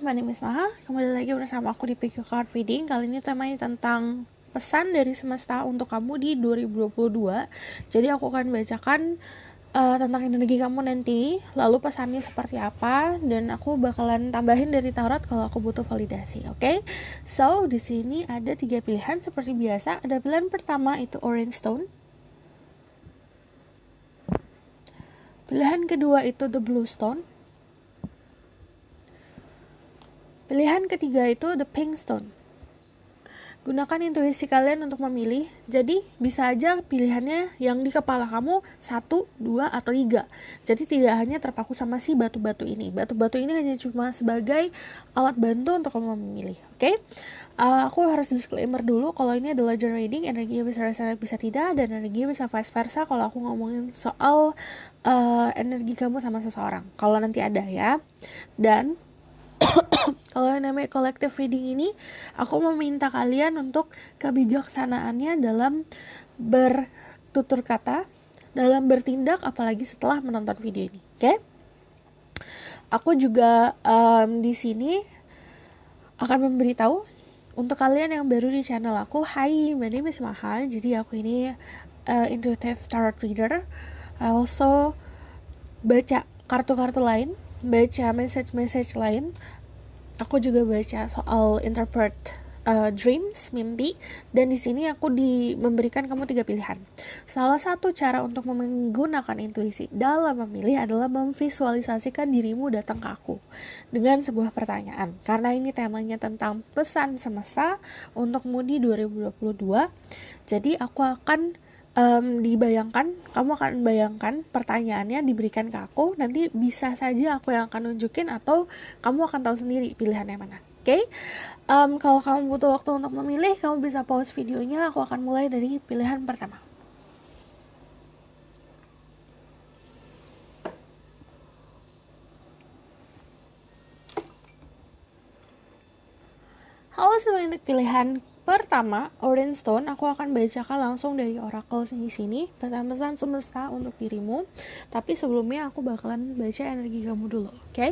my name is Maha. Kembali lagi bersama aku di PQ Card Reading. Kali ini temanya tentang pesan dari semesta untuk kamu di 2022. Jadi aku akan bacakan tentang energi kamu nanti, lalu pesannya seperti apa, dan aku bakalan tambahin dari tarot kalau aku butuh validasi. Oke? So, di sini ada 3 pilihan seperti biasa. Ada pilihan pertama itu Orange Stone. Pilihan kedua itu The Blue Stone. Pilihan ketiga itu The Pink Stone. Gunakan intuisi kalian untuk memilih. Jadi bisa aja pilihannya yang di kepala kamu 1, 2, atau 3. Jadi tidak hanya terpaku sama si batu-batu ini. Batu-batu ini hanya cuma sebagai alat bantu untuk kamu memilih. Oke? Aku harus disclaimer dulu kalau ini adalah journal reading, energinya bisa resonate bisa tidak, dan energinya bisa vice versa kalau aku ngomongin soal energi kamu sama seseorang. Kalau nanti ada ya. Dan kalau yang namanya collective reading ini, aku meminta kalian untuk kebijaksanaannya dalam bertutur kata, dalam bertindak, apalagi setelah menonton video ini. Oke? Aku juga di sini akan memberitahu untuk kalian yang baru di channel aku, hi, my name is Maha. Jadi aku ini intuitive tarot reader. I also baca kartu-kartu lain, baca message-message lain. Aku juga baca soal interpret dreams, mimpi, dan di sini aku memberikan kamu 3 pilihan. Salah satu cara untuk menggunakan intuisi dalam memilih adalah memvisualisasikan dirimu datang ke aku dengan sebuah pertanyaan. Karena ini temanya tentang pesan semesta untuk Mudi 2022. Jadi aku akan kamu akan bayangkan pertanyaannya diberikan ke aku, nanti bisa saja aku yang akan nunjukin atau kamu akan tahu sendiri pilihannya mana. Oke? Kalau kamu butuh waktu untuk memilih, kamu bisa pause videonya, aku akan mulai dari pilihan pertama. Halo semuanya, untuk pilihan pertama, Orange Stone, aku akan bacakan langsung dari oracle di sini, pesan-pesan semesta untuk dirimu. Tapi sebelumnya aku bakalan baca energi kamu dulu, oke?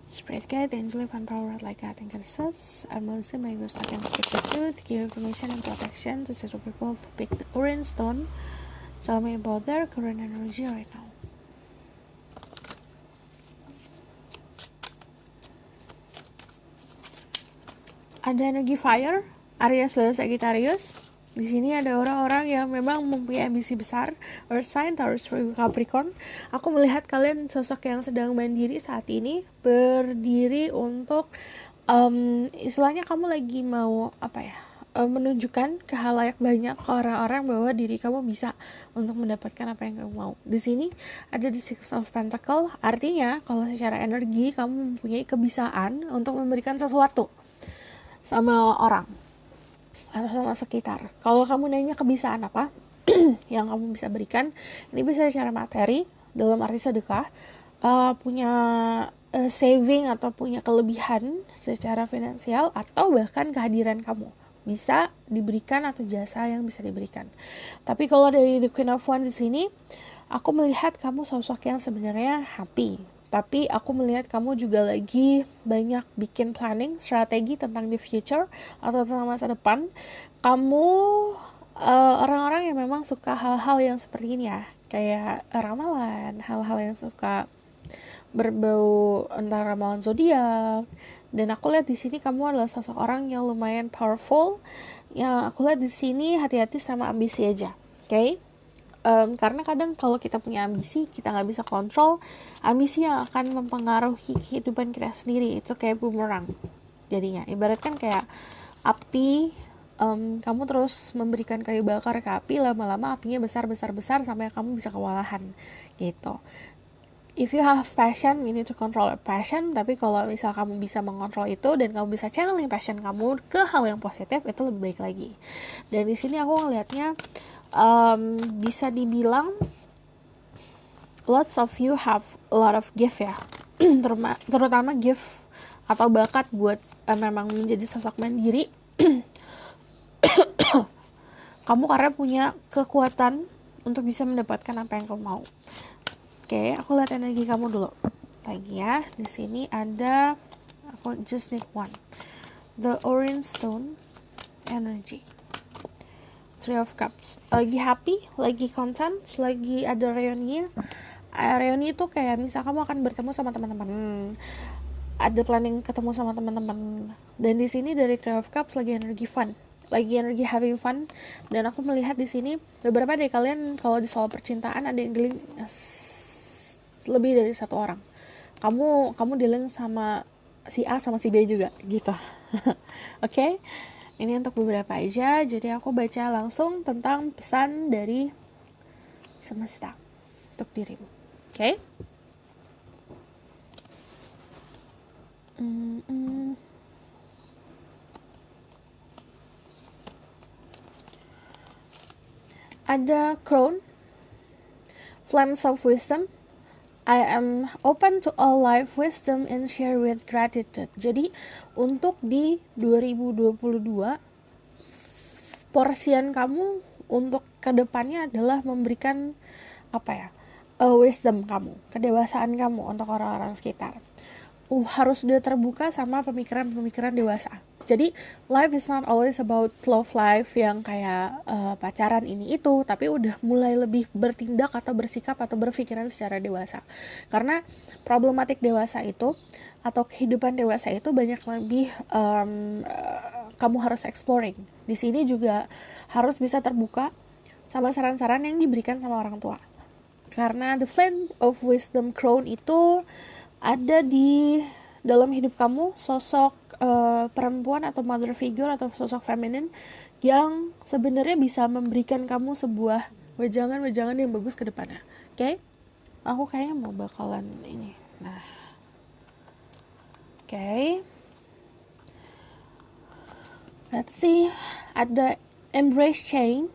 Spirit guide, angel, and power like God and goddesses, and mostly my ghost I can speak with you to give information and protection to set people to pick the Orange Stone. Tell me about their current energy right now. Ada energi fire, Aries, Leo, Sagittarius. Di sini ada orang-orang yang memang mempunyai ambisi besar. Earth sign, Taurus, Capricorn. Aku melihat kalian sosok yang sedang mandiri saat ini, berdiri untuk istilahnya kamu lagi mau menunjukkan ke halayak banyak ke orang-orang bahwa diri kamu bisa untuk mendapatkan apa yang kamu mau. Di sini ada the Six of Pentacle, artinya kalau secara energi kamu mempunyai kebisaan untuk memberikan sesuatu sama orang atau sama sekitar. Kalau kamu nanya kebisaan apa yang kamu bisa berikan, ini bisa secara materi dalam arti sedekah, punya saving atau punya kelebihan secara finansial, atau bahkan kehadiran kamu bisa diberikan atau jasa yang bisa diberikan. Tapi kalau dari the Queen of Wands di sini, aku melihat kamu sosok yang sebenarnya happy. Tapi aku melihat kamu juga lagi banyak bikin planning, strategi tentang the future atau tentang masa depan. Kamu orang-orang yang memang suka hal-hal yang seperti ini ya, kayak ramalan, hal-hal yang suka berbau entah ramalan zodiak. Dan aku lihat di sini kamu adalah sosok orang yang lumayan powerful. Yang aku lihat di sini hati-hati sama ambisi aja, oke? Karena kadang kalau kita punya ambisi, kita nggak bisa kontrol. Ambisi yang akan mempengaruhi kehidupan kita sendiri, itu kayak bumerang jadinya. Ibaratkan kayak api, kamu terus memberikan kayu bakar ke api, lama-lama apinya besar sampai kamu bisa kewalahan gitu. If you have passion, you need to control your passion. Tapi kalau misal kamu bisa mengontrol itu dan kamu bisa channeling passion kamu ke hal yang positif, itu lebih baik lagi. Dan di sini aku ngelihatnya bisa dibilang lots of you have a lot of gift ya, terutama gift atau bakat buat memang menjadi sosok mandiri. Kamu karena punya kekuatan untuk bisa mendapatkan apa yang kamu mau. Oke, aku lihat energi kamu dulu. Lagi ya, di sini ada, aku just need one. The Orange Stone Energy. Three of Cups. Lagi happy, lagi content, lagi ada reuni. Reuni itu kayak misal kamu akan bertemu sama teman-teman. Ada planning ketemu sama teman-teman. Dan di sini dari Three of Cups lagi energi fun. Lagi energi having fun. Dan aku melihat di sini beberapa dari kalian kalau di soal percintaan ada yang dealing lebih dari satu orang. Kamu dealing sama si A sama si B juga gitu. Oke? Ini untuk beberapa aja, jadi aku baca langsung tentang pesan dari semesta untuk dirimu. Oke? Ada Crown, Flames of Wisdom. I am open to all life wisdom and share with gratitude. Jadi untuk di 2022 porsian kamu untuk kedepannya adalah memberikan wisdom kamu, kedewasaan kamu untuk orang-orang sekitar. Harus udah terbuka sama pemikiran-pemikiran dewasa. Jadi life is not always about love life yang kayak pacaran ini itu, tapi udah mulai lebih bertindak atau bersikap atau berpikiran secara dewasa. Karena problematik dewasa itu atau kehidupan dewasa itu banyak lebih kamu harus exploring. Di sini juga harus bisa terbuka sama saran-saran yang diberikan sama orang tua. Karena the flame of wisdom crown itu ada di dalam hidup kamu, sosok perempuan atau mother figure atau sosok feminin yang sebenarnya bisa memberikan kamu sebuah wejangan-wejangan yang bagus ke depannya. Oke? Aku kayaknya mau bakalan ini. Nah. Oke. Let's see. Ada embrace change.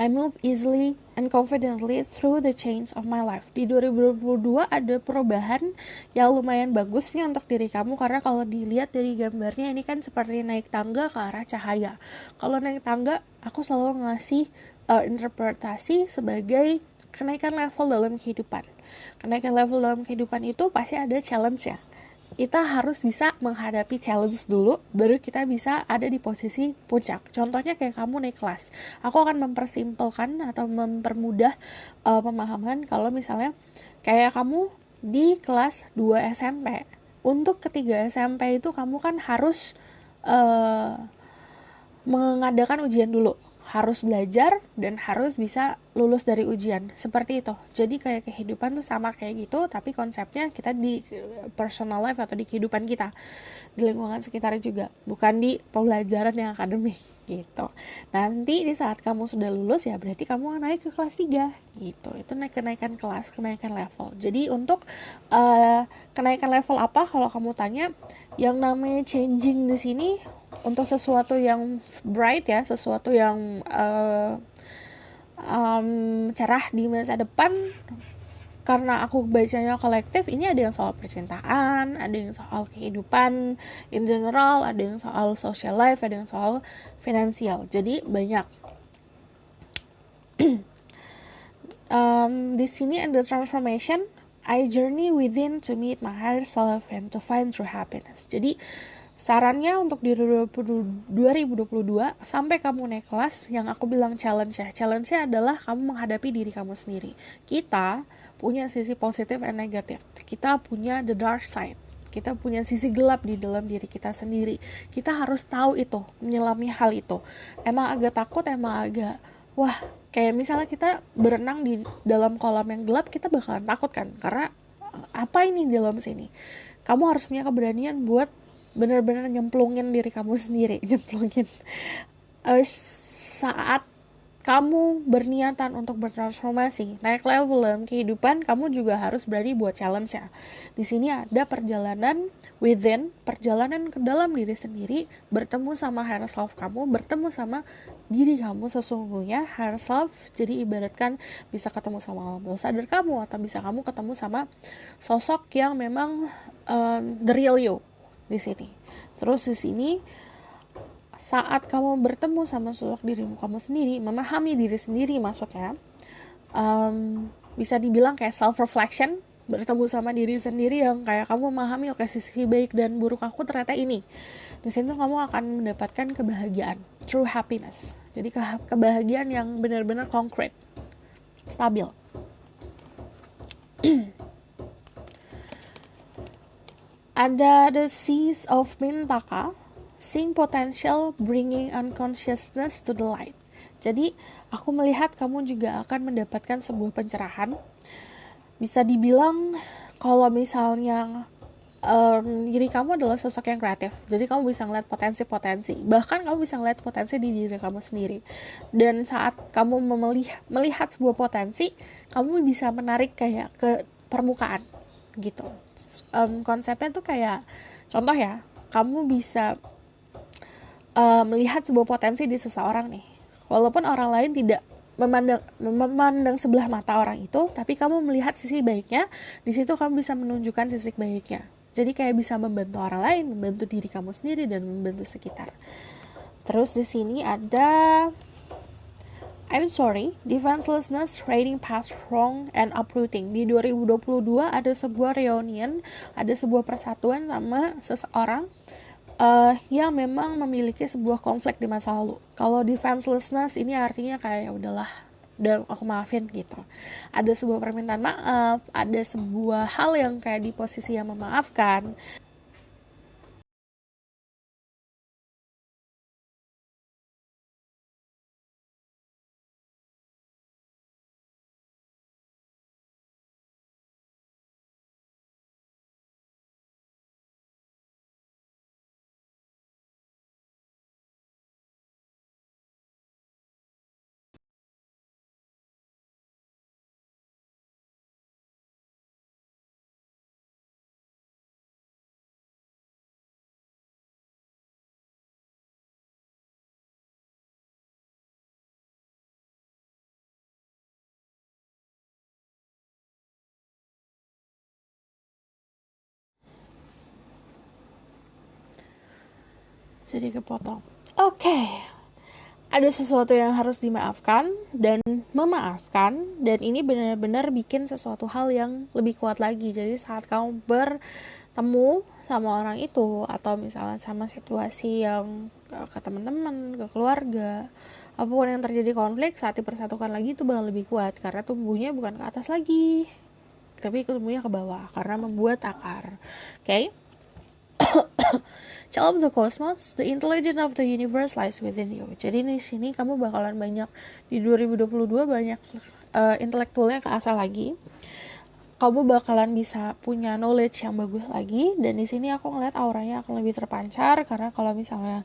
I move easily and confidently through the change of my life. Di 2022 ada perubahan yang lumayan bagus nih untuk diri kamu, karena kalau dilihat dari gambarnya ini kan seperti naik tangga ke arah cahaya. Kalau naik tangga, aku selalu ngasih interpretasi sebagai kenaikan level dalam kehidupan. Kenaikan level dalam kehidupan itu pasti ada challenge ya. Kita harus bisa menghadapi challenge dulu, baru kita bisa ada di posisi puncak. Contohnya kayak kamu naik kelas. Aku akan mempersimpelkan atau mempermudah pemahaman kalau misalnya kayak kamu di kelas 2 SMP. Untuk ketiga SMP itu kamu kan harus mengadakan ujian dulu. Harus belajar dan harus bisa lulus dari ujian. Seperti itu. Jadi kayak kehidupan tuh sama kayak gitu, tapi konsepnya kita di personal life atau di kehidupan kita. Di lingkungan sekitar juga. Bukan di pembelajaran yang akademik gitu. Nanti di saat kamu sudah lulus ya berarti kamu naik ke kelas 3 gitu. Itu kenaikan kelas, kenaikan level. Jadi untuk kenaikan level apa kalau kamu tanya, yang namanya changing di sini untuk sesuatu yang bright ya, sesuatu yang cerah di masa depan. Karena aku bacanya kolektif, ini ada yang soal percintaan, ada yang soal kehidupan in general, ada yang soal social life, ada yang soal finansial. Jadi banyak. Di sini ada transformation. I journey within to meet my higher self and to find true happiness. Jadi sarannya untuk di 2022 sampai kamu naik kelas, yang aku bilang challenge-nya adalah kamu menghadapi diri kamu sendiri. Kita punya sisi positif dan negatif. Kita punya the dark side. Kita punya sisi gelap di dalam diri kita sendiri. Kita harus tahu itu, menyelami hal itu. Emang agak takut, emang agak kayak misalnya kita berenang di dalam kolam yang gelap, kita bakalan takut kan, karena apa ini di dalam sini. Kamu harus punya keberanian buat benar-benar nyemplungin diri kamu sendiri, saat kamu berniatan untuk bertransformasi, naik level dalam kehidupan, kamu juga harus berani buat challenge ya. Di sini ada perjalanan within, perjalanan ke dalam diri sendiri, bertemu sama higher self kamu, bertemu sama diri kamu sesungguhnya. Higher self jadi ibaratkan bisa ketemu sama alam bawah sadar kamu, atau bisa kamu ketemu sama sosok yang memang the real you di sini. Terus di sini saat kamu bertemu sama sosok dirimu kamu sendiri, memahami diri sendiri maksudnya, bisa dibilang kayak self reflection, bertemu sama diri sendiri yang kayak kamu memahami oke sisi baik dan buruk aku ternyata ini. Di situ kamu akan mendapatkan kebahagiaan, true happiness. Jadi kebahagiaan yang benar-benar konkret, stabil. Ada the seas of Mintaka, seeing potential, bringing unconsciousness to the light. Jadi aku melihat kamu juga akan mendapatkan sebuah pencerahan. Bisa dibilang kalau misalnya diri kamu adalah sosok yang kreatif, jadi kamu bisa ngeliat potensi-potensi, bahkan kamu bisa ngeliat potensi di diri kamu sendiri. Dan saat kamu melihat sebuah potensi, kamu bisa menarik kayak ke permukaan gitu. Konsepnya tuh kayak contoh ya, kamu bisa melihat sebuah potensi di seseorang nih, walaupun orang lain tidak memandang sebelah mata orang itu, tapi kamu melihat sisi baiknya. Di situ kamu bisa menunjukkan sisi baiknya. Jadi kayak bisa membantu orang lain, membantu diri kamu sendiri, dan membantu sekitar. Terus di sini ada I'm sorry, defenselessness, raiding past wrong, and uprooting. Di 2022 ada sebuah reunion, ada sebuah persatuan sama seseorang yang memang memiliki sebuah konflik di masa lalu. Kalau defenselessness ini artinya kayak udahlah, udah aku maafin gitu. Ada sebuah permintaan maaf, ada sebuah hal yang kayak di posisi yang memaafkan. Jadi kepotong. Oke. Ada sesuatu yang harus dimaafkan dan memaafkan, dan ini benar-benar bikin sesuatu hal yang lebih kuat lagi. Jadi saat kamu bertemu sama orang itu, atau misalnya sama situasi yang ke teman-teman, ke keluarga, apapun yang terjadi konflik, saat dipersatukan lagi itu bakal lebih kuat, karena tumbuhnya bukan ke atas lagi, tapi tumbuhnya ke bawah karena membuat akar. Oke? Child of the cosmos, the intelligence of the universe lies within you. Jadi di sini kamu bakalan banyak, di 2022 banyak intelektualnya keasah lagi. Kamu bakalan bisa punya knowledge yang bagus lagi, dan di sini aku ngeliat auranya akan lebih terpancar, karena kalau misalnya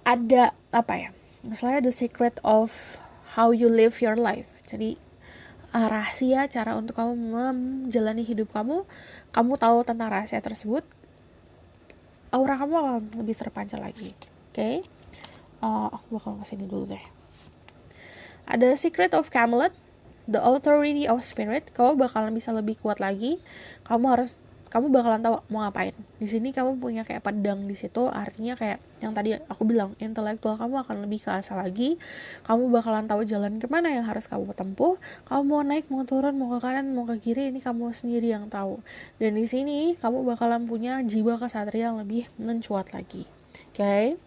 ada apa ya, misalnya the secret of how you live your life. Jadi rahasia cara untuk kamu menjalani hidup kamu tahu tentang rahasia tersebut, aura kamu akan lebih terpancar lagi. Oke? Aku bakal kesini dulu deh. Ada Secret of Camelot, the authority of spirit. Kamu bakalan bisa lebih kuat lagi. Kamu bakalan tahu mau ngapain. Di sini kamu punya kayak pedang di situ, artinya kayak yang tadi aku bilang, intelektual kamu akan lebih keasah lagi. Kamu bakalan tahu jalan kemana yang harus kamu tempuh. Kamu mau naik, mau turun, mau ke kanan, mau ke kiri, ini kamu sendiri yang tahu. Dan di sini kamu bakalan punya jiwa kesatria yang lebih mencuat lagi. Oke?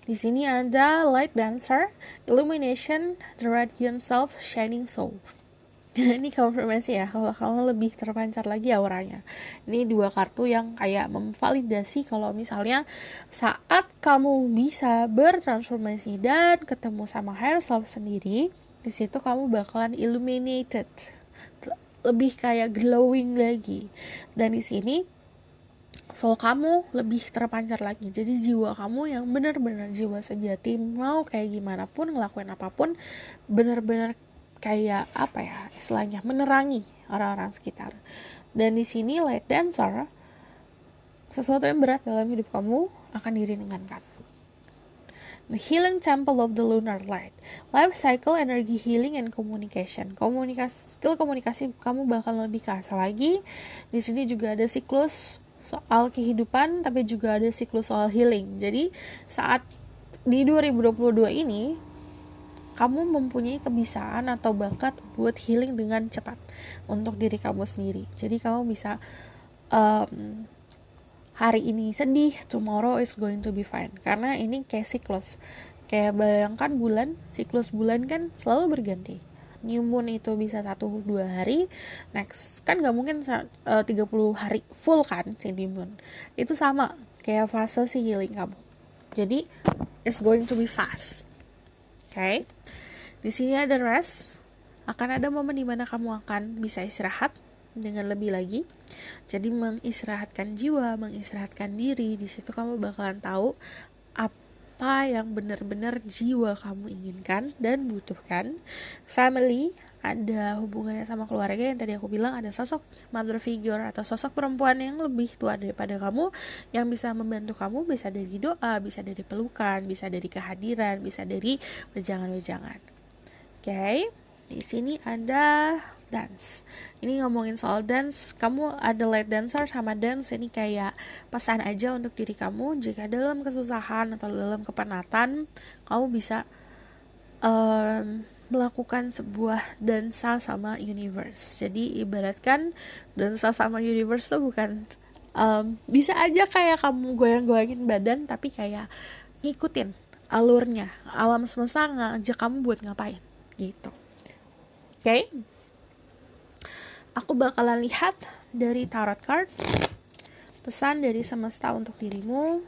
Di sini ada Light Dancer, Illumination, The Radiant Self, Shining Soul. Ini konfirmasi ya, kalau kamu lebih terpancar lagi auranya. Ini dua kartu yang kayak memvalidasi kalau misalnya saat kamu bisa bertransformasi dan ketemu sama higher self sendiri, di situ kamu bakalan illuminated, lebih kayak glowing lagi. Dan di sini soul kamu lebih terpancar lagi. Jadi jiwa kamu yang benar-benar jiwa sejati, mau kayak gimana pun, ngelakuin apapun, benar-benar kayak apa ya istilahnya, menerangi orang-orang sekitar. Dan di sini Light Dancer, sesuatu yang berat dalam hidup kamu akan diringankan. The Healing Temple of the Lunar Light, life cycle, energy healing, and communication. Skill komunikasi kamu bakal lebih keasah lagi. Di sini juga ada siklus soal kehidupan, tapi juga ada siklus soal healing. Jadi saat di 2022 ini kamu mempunyai kebiasaan atau bakat buat healing dengan cepat untuk diri kamu sendiri. Jadi kamu bisa hari ini sedih, tomorrow is going to be fine. Karena ini kayak siklus. Kayak bayangkan bulan, siklus bulan kan selalu berganti. New moon itu bisa 1-2 hari, next kan gak mungkin 30 hari full kan si new moon. Itu sama kayak fase si healing kamu. Jadi it's going to be fast. Okay? Di sini ada rest. Akan ada momen dimana kamu akan bisa istirahat dengan lebih lagi. Jadi mengistirahatkan jiwa, mengistirahatkan diri. Di situ kamu bakalan tahu apa yang benar-benar jiwa kamu inginkan dan butuhkan. Family, ada hubungannya sama keluarga yang tadi aku bilang, ada sosok mother figure atau sosok perempuan yang lebih tua daripada kamu yang bisa membantu kamu, bisa dari doa, bisa dari pelukan, bisa dari kehadiran, bisa dari wejangan-wejangan. Oke, di sini ada dance. Ini ngomongin soal dance, kamu ada light dancer sama dance, ini kayak pesan aja untuk diri kamu. Jika dalam kesusahan atau dalam kepenatan, kamu bisa melakukan sebuah dansa sama universe. Jadi ibaratkan dansa sama universe tuh bukan bisa aja kayak kamu goyang-goyangin badan, tapi kayak ngikutin alurnya. Alam semesta ngajak kamu buat ngapain gitu. Oke? Aku bakalan lihat dari tarot card pesan dari semesta untuk dirimu.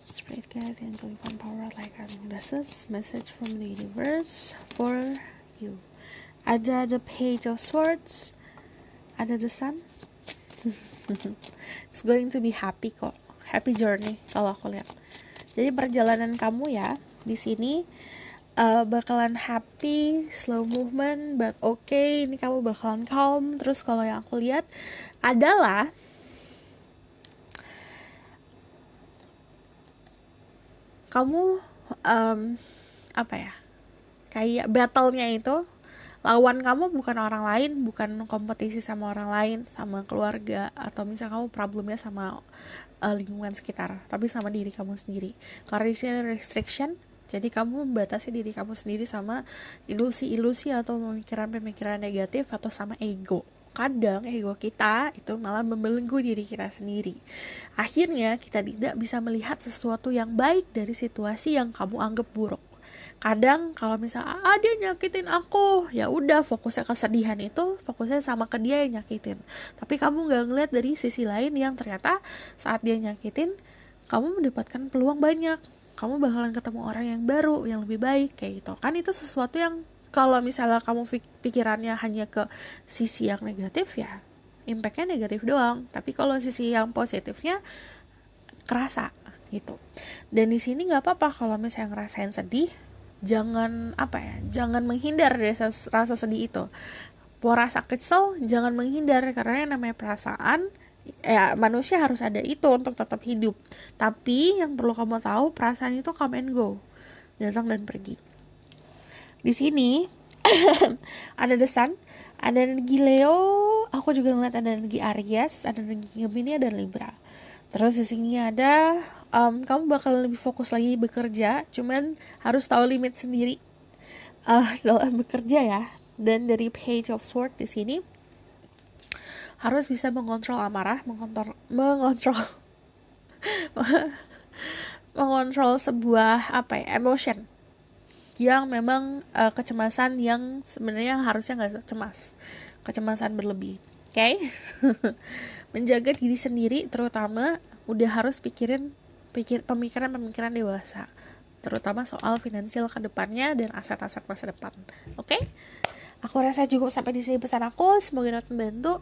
Spirit guide and divine power like goddesses, message from the universe for you. Ada the page of swords, ada the sun. It's going to be happy kok, happy journey kalau aku lihat. Jadi perjalanan kamu ya di sini bakalan happy, slow movement, but okay, ini kamu bakalan calm. Terus kalau yang aku lihat adalah kamu apa ya, kayak battle-nya itu lawan kamu bukan orang lain, bukan kompetisi sama orang lain, sama keluarga, atau misal kamu problemnya sama lingkungan sekitar, tapi sama diri kamu sendiri. Karena di sini restriction, jadi kamu membatasi diri kamu sendiri sama ilusi-ilusi atau pemikiran-pemikiran negatif, atau sama ego. Kadang ego kita itu malah membelenggu diri kita sendiri. Akhirnya kita tidak bisa melihat sesuatu yang baik dari situasi yang kamu anggap buruk. Kadang kalau misalnya dia nyakitin aku, ya udah fokusnya kesedihan itu, fokusnya sama ke dia yang nyakitin. Tapi kamu nggak ngeliat dari sisi lain yang ternyata saat dia nyakitin, kamu mendapatkan peluang banyak. Kamu bakalan ketemu orang yang baru, yang lebih baik kayak gitu. Kan itu sesuatu yang kalau misalnya kamu pikirannya hanya ke sisi yang negatif, ya impactnya negatif doang. Tapi kalau sisi yang positifnya kerasa gitu. Dan di sini nggak apa-apa kalau misalnya ngerasain sedih. Jangan jangan menghindar dari rasa sedih itu. Rasa kesel jangan menghindar, karena yang namanya perasaan ya manusia harus ada itu untuk tetap hidup. Tapi yang perlu kamu tahu, perasaan itu come and go, datang dan pergi. Di sini ada The Sun, ada energi Leo, aku juga ngeliat ada energi Aries, ada energi Gemini dan Libra. Terus di sini ada kamu bakal lebih fokus lagi bekerja, cuman harus tahu limit sendiri dalam bekerja ya. Dan dari Page of Swords di sini harus bisa mengontrol amarah, mengontrol sebuah emotion yang memang kecemasan yang sebenarnya harusnya nggak cemas, kecemasan berlebih. Oke? Menjaga diri sendiri, terutama udah harus pemikiran dewasa, terutama soal finansial ke depannya dan aset-aset masa depan. Oke? Aku rasa cukup sampai di sini pesan aku, semoga dapat membantu.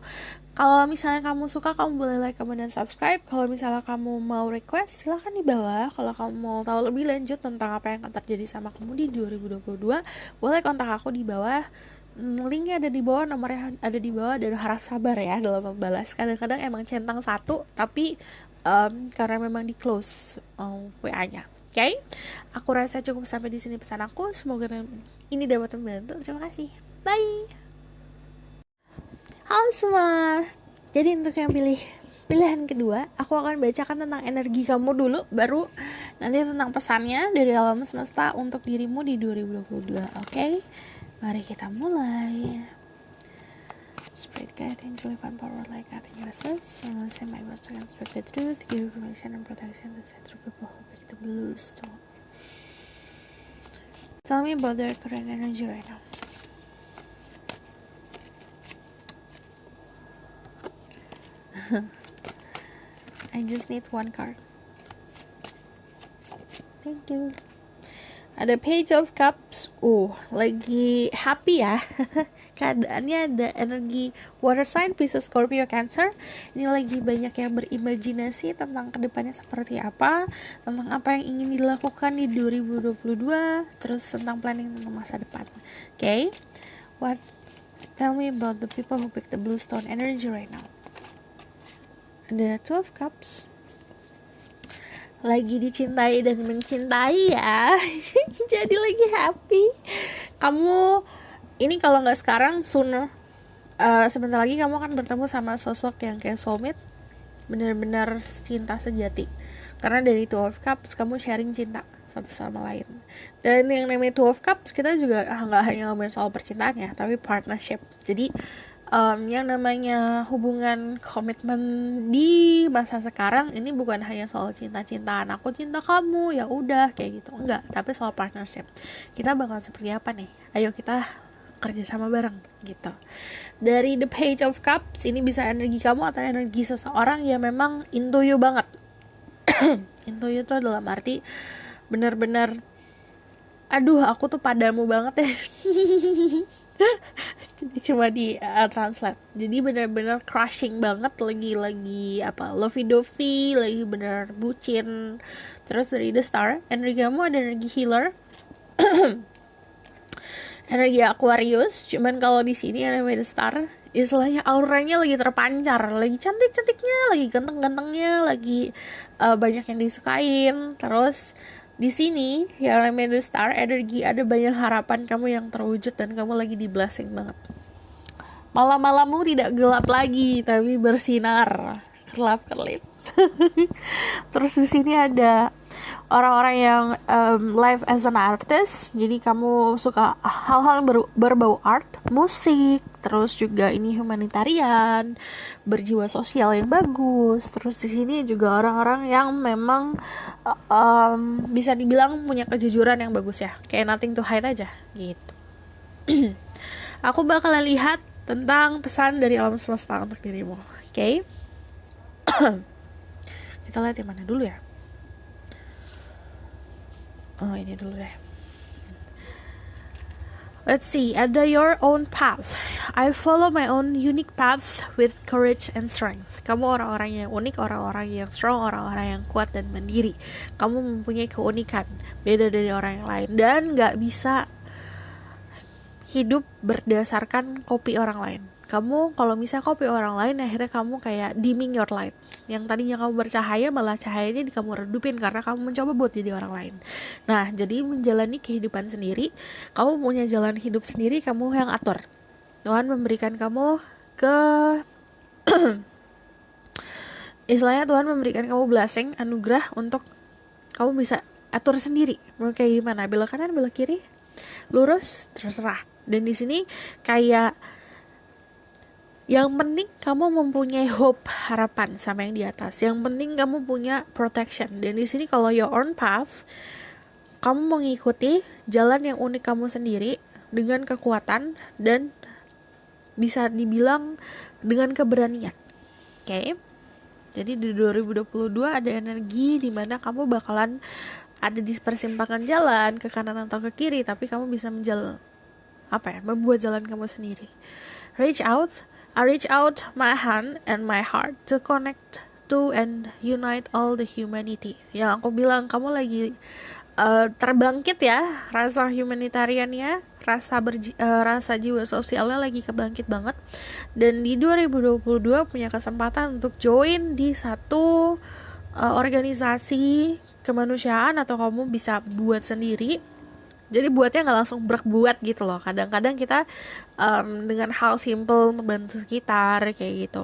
Kalau misalnya kamu suka, kamu boleh like, comment, dan subscribe. Kalau misalnya kamu mau request, silahkan di bawah. Kalau kamu mau tahu lebih lanjut tentang apa yang akan terjadi sama kamu di 2022, boleh kontak aku di bawah. Linknya ada di bawah, nomornya ada di bawah, dan harap sabar ya dalam membalas. Kadang-kadang emang centang satu, tapi karena memang di close WA-nya. Oke? Aku rasa cukup sampai di sini pesan aku. Semoga ini dapat membantu. Terima kasih. Bye. Halo semua. Jadi untuk yang pilihan kedua, aku akan bacakan tentang energi kamu dulu, baru nanti tentang pesannya dari alam semesta untuk dirimu di 2022. Oke? Mari kita mulai. Spirit guide, angel, divine power, like guiding yourselves. So say my words against the truth, give information and protection to set through people who pick the blue stone. Tell me about their current energy right now. I just need one card. Thank you. Ada Page of Cups. Lagi happy ya. Keadaannya ada energi water sign, Pisces, Scorpio, Cancer. Ini lagi banyak yang berimajinasi tentang kedepannya seperti apa, tentang apa yang ingin dilakukan di 2022, terus tentang planning tentang masa depan. Okay? Tell me about the people who pick the blue stone energy right now. Ada Two of Cups. Lagi dicintai dan mencintai ya. Jadi lagi happy. Kamu ini kalau nggak sekarang, sooner, sebentar lagi kamu akan bertemu sama sosok yang kayak soulmate, benar-benar cinta sejati. Karena dari Two of Cups kamu sharing cinta satu sama lain. Dan yang namanya Two of Cups kita juga nggak hanya ngomongin soal percintaan ya, tapi partnership. Jadi yang namanya hubungan komitmen di masa sekarang ini bukan hanya soal cinta-cintaan, aku cinta kamu ya udah kayak gitu, enggak, tapi soal partnership. Kita bakal seperti apa nih? Ayo kita kerja sama bareng gitu. Dari the Page of Cups ini bisa energi kamu atau energi seseorang yang memang into you banget. Into you tuh dalam arti benar-benar aduh aku tuh padamu banget ya. Jadi cuma di translate. Jadi benar-benar crushing banget, lagi lovey-dovey, lagi benar bucin. Terus dari the Star, energi kamu ada energi healer. Energi Aquarius, cuman kalau di sini yang namanya The Star, istilahnya auranya lagi terpancar, lagi cantik-cantiknya, lagi ganteng-gantengnya, lagi banyak yang disukain. Terus di sini yang namanya The Star, energi ada banyak harapan kamu yang terwujud dan kamu lagi di blessing banget. Malam-malammu tidak gelap lagi, tapi bersinar, kerlap-kerlip. Terus di sini ada orang-orang yang live as an artist. Jadi kamu suka hal-hal berbau art, musik, terus juga ini humanitarian, berjiwa sosial yang bagus. Terus di sini juga orang-orang yang memang bisa dibilang punya kejujuran yang bagus ya, kayak nothing to hide aja gitu. Aku bakalan lihat tentang pesan dari alam semesta untuk dirimu. Oke? Kita lihat yang mana dulu ya. Ini dulu deh. Let's see. Ada your own path. I follow my own unique paths with courage and strength. Kamu orang-orang yang unik, orang-orang yang strong, orang-orang yang kuat dan mandiri. Kamu mempunyai keunikan, beda dari orang yang lain, dan gak bisa hidup berdasarkan copy orang lain. Kamu kalau misalnya copy orang lain, akhirnya kamu kayak dimming your light. Yang tadinya kamu bercahaya, malah cahayanya kamu redupin karena kamu mencoba buat jadi orang lain. Nah, jadi menjalani kehidupan sendiri, kamu punya jalan hidup sendiri, kamu yang atur. Tuhan memberikan kamu istilahnya Tuhan memberikan kamu blessing, anugerah untuk kamu bisa atur sendiri. Mau kayak gimana? Belok kanan, belok kiri, lurus, terserah. Dan di sini kayak yang penting kamu mempunyai hope, harapan sama yang di atas. Yang penting kamu punya protection. Dan di sini kalau your own path, kamu mengikuti jalan yang unik kamu sendiri dengan kekuatan dan bisa dibilang dengan keberanian. Oke? Jadi di 2022 ada energi di mana kamu bakalan ada di persimpangan jalan ke kanan atau ke kiri, tapi kamu bisa membuat jalan kamu sendiri. I reach out my hand and my heart to connect to and unite all the humanity. Yang aku bilang, kamu lagi terbangkit ya, rasa humanitariannya, rasa jiwa sosialnya lagi kebangkit banget. Dan di 2022 punya kesempatan untuk join di satu organisasi kemanusiaan, atau kamu bisa buat sendiri. Jadi buatnya gak langsung berbuat gitu loh. Kadang-kadang kita dengan hal simple membantu sekitar kayak gitu.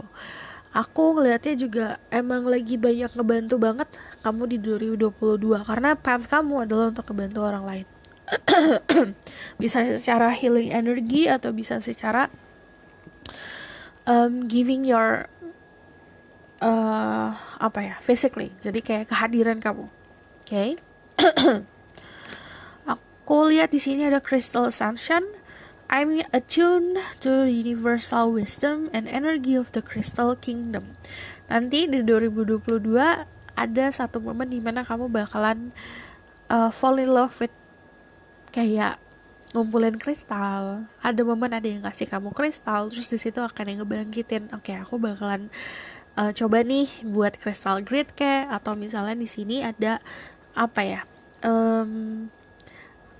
Aku ngelihatnya juga emang lagi banyak ngebantu banget kamu di 2022 karena path kamu adalah untuk ngebantu orang lain. Bisa secara healing energy atau bisa secara giving your physically. Jadi kayak kehadiran kamu. Oke. Okay? Aku lihat di sini ada Crystal Ascension. I'm attuned to universal wisdom and energy of the Crystal Kingdom. Nanti di 2022 ada satu momen dimana kamu bakalan fall in love with kayak ngumpulin kristal. Ada momen ada yang kasih kamu kristal, terus di situ akan yang ngebangkitin. Oke, aku bakalan coba nih buat crystal grid kayak, atau misalnya di sini ada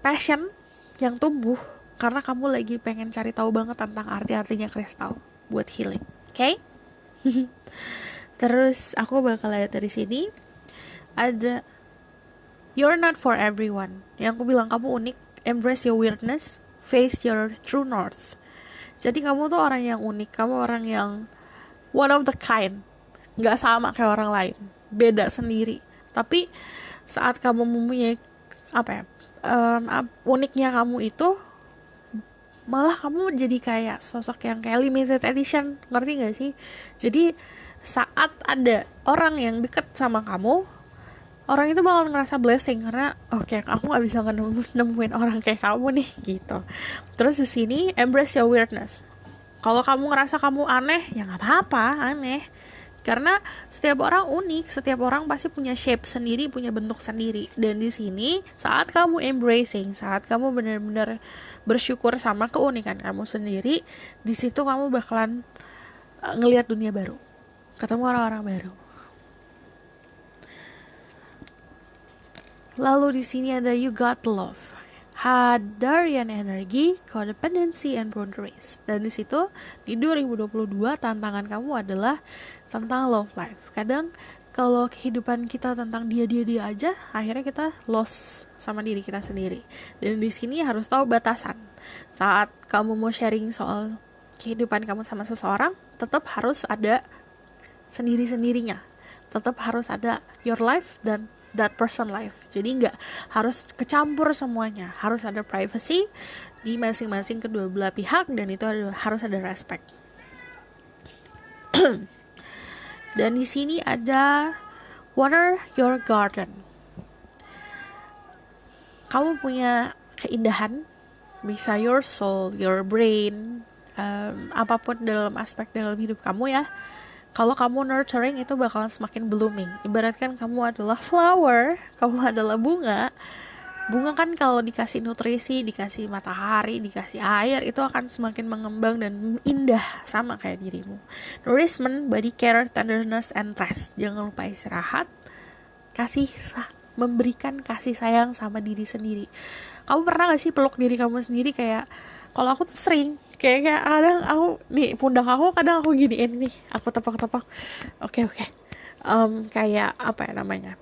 passion yang tumbuh karena kamu lagi pengen cari tahu banget tentang arti-artinya kristal buat healing. Oke? Terus aku bakal lihat dari sini ada you're not for everyone. Yang aku bilang kamu unik, embrace your weirdness, face your true north. Jadi kamu tuh orang yang unik, kamu orang yang one of the kind, nggak sama kayak orang lain, beda sendiri. Tapi saat kamu mempunyai uniknya kamu itu, malah kamu jadi kayak sosok yang kayak limited edition, ngerti gak sih? Jadi saat ada orang yang deket sama kamu, orang itu bakal ngerasa blessing karena oke, aku nggak bisa nemuin orang kayak kamu nih gitu. Terus di sini embrace your weirdness. Kalau kamu ngerasa kamu aneh, ya nggak apa-apa aneh. Karena setiap orang unik, setiap orang pasti punya shape sendiri, punya bentuk sendiri. Dan di sini saat kamu embracing, saat kamu benar-benar bersyukur sama keunikan kamu sendiri, di situ kamu bakalan ngelihat dunia baru, ketemu orang-orang baru. Lalu di sini ada you got love, Hadarian energy, codependency and boundaries. Dan di situ di 2022 tantangan kamu adalah tentang love life. Kadang kalau kehidupan kita tentang dia aja, akhirnya kita lost sama diri kita sendiri. Dan di sini harus tahu batasan. Saat kamu mau sharing soal kehidupan kamu sama seseorang, tetap harus ada sendiri-sendirinya. Tetap harus ada your life dan that person life. Jadi nggak harus kecampur semuanya. Harus ada privacy di masing-masing kedua belah pihak, dan itu harus ada respect. Dan di sini ada water your garden. Kamu punya keindahan, bisa your soul, your brain, apapun dalam aspek dalam hidup kamu ya. Kalau kamu nurturing, itu bakalan semakin blooming. Ibaratkan kamu adalah flower, kamu adalah bunga. Bunga kan kalau dikasih nutrisi, dikasih matahari, dikasih air, itu akan semakin mengembang dan indah, sama kayak dirimu. Nourishment, body care, tenderness, and rest. Jangan lupa istirahat, memberikan kasih sayang sama diri sendiri. Kamu pernah gak sih peluk diri kamu sendiri? Kayak kalau aku tuh sering kayak kadang aku nih, pundak aku kadang aku giniin nih, aku tepak-tepak. Oke. Kayak apa ya namanya,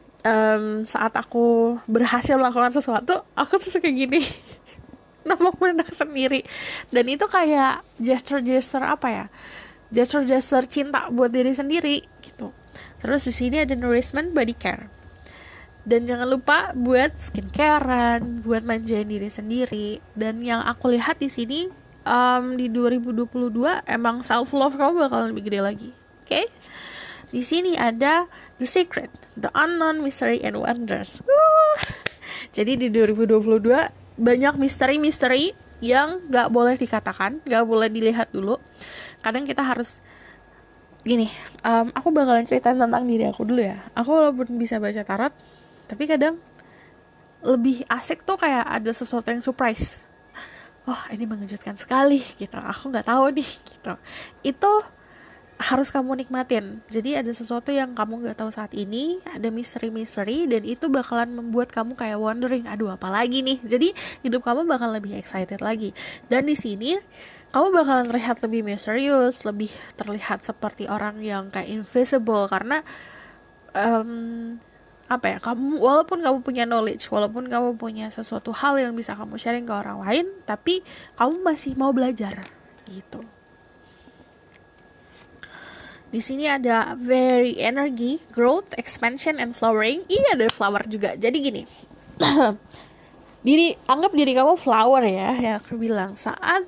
saat aku berhasil melakukan sesuatu, aku tuh suka gini nafok pundak sendiri. Dan itu kayak gesture cinta buat diri sendiri gitu. Terus di sini ada nourishment, body care. Dan jangan lupa buat skincarean, buat manjain diri sendiri. Dan yang aku lihat di sini di 2022 emang self love kamu bakalan lebih gede lagi. Oke? Di sini ada the secret, the unknown, mystery and wonders. Jadi di 2022 banyak misteri-misteri yang gak boleh dikatakan, gak boleh dilihat dulu. Kadang kita harus gini, aku bakalan ceritain tentang diri aku dulu ya. Aku walaupun bisa baca tarot, tapi kadang lebih asik tuh kayak ada sesuatu yang surprise. Ini mengejutkan sekali gitu. Aku nggak tahu nih gitu. Itu harus kamu nikmatin. Jadi ada sesuatu yang kamu nggak tahu saat ini, ada misteri, dan itu bakalan membuat kamu kayak wondering, aduh apa lagi nih. Jadi hidup kamu bakal lebih excited lagi. Dan di sini kamu bakalan terlihat lebih misterius, lebih terlihat seperti orang yang kayak invisible karena kamu walaupun kamu punya knowledge, walaupun kamu punya sesuatu hal yang bisa kamu sharing ke orang lain, tapi kamu masih mau belajar gitu. Di sini ada very energy, growth, expansion, and flowering. Iya, ada flower juga. Jadi gini, anggap diri kamu flower ya, yang aku bilang. Saat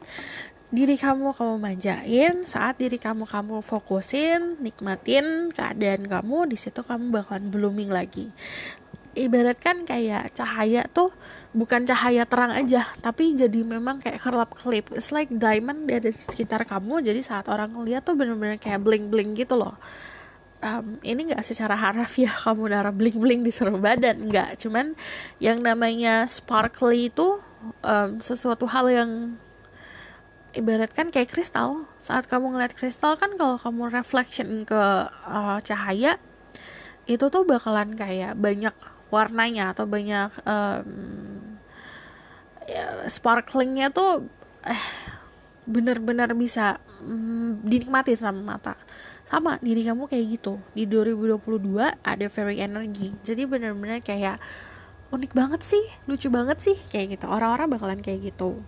diri kamu manjain, saat diri kamu fokusin, nikmatin keadaan kamu, di situ kamu bakalan blooming lagi. Ibaratkan kayak cahaya tuh bukan cahaya terang aja, tapi jadi memang kayak kerlap-kelip. It's like diamond di sekitar kamu, jadi saat orang ngeliat tuh bener-bener kayak bling-bling gitu loh. Ini gak secara harfiah kamu darah bling-bling di seluruh badan, enggak. Cuman yang namanya sparkly itu sesuatu hal yang ibaratkan kayak kristal. Saat kamu ngeliat kristal kan, kalau kamu reflection ke cahaya, itu tuh bakalan kayak banyak warnanya atau banyak sparklingnya tuh benar-benar bisa dinikmati sama mata. Sama diri kamu kayak gitu. Di 2022 ada very energy. Jadi benar-benar kayak unik banget sih, lucu banget sih kayak gitu. Orang-orang bakalan kayak gitu.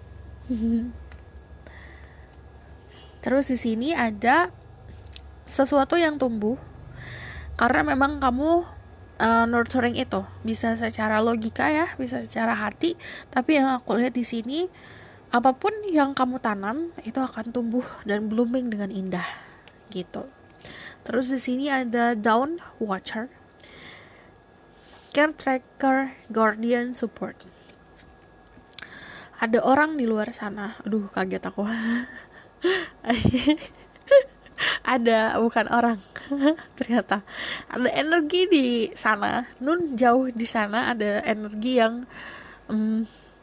Terus di sini ada sesuatu yang tumbuh karena memang kamu nurturing itu, bisa secara logika ya, bisa secara hati, tapi yang aku lihat di sini, apapun yang kamu tanam itu akan tumbuh dan blooming dengan indah gitu. Terus di sini ada dawn watcher, caretaker, guardian, support. Ada orang di luar sana, aduh kaget aku. Ada, bukan orang. Ternyata ada energi di sana, jauh di sana ada energi yang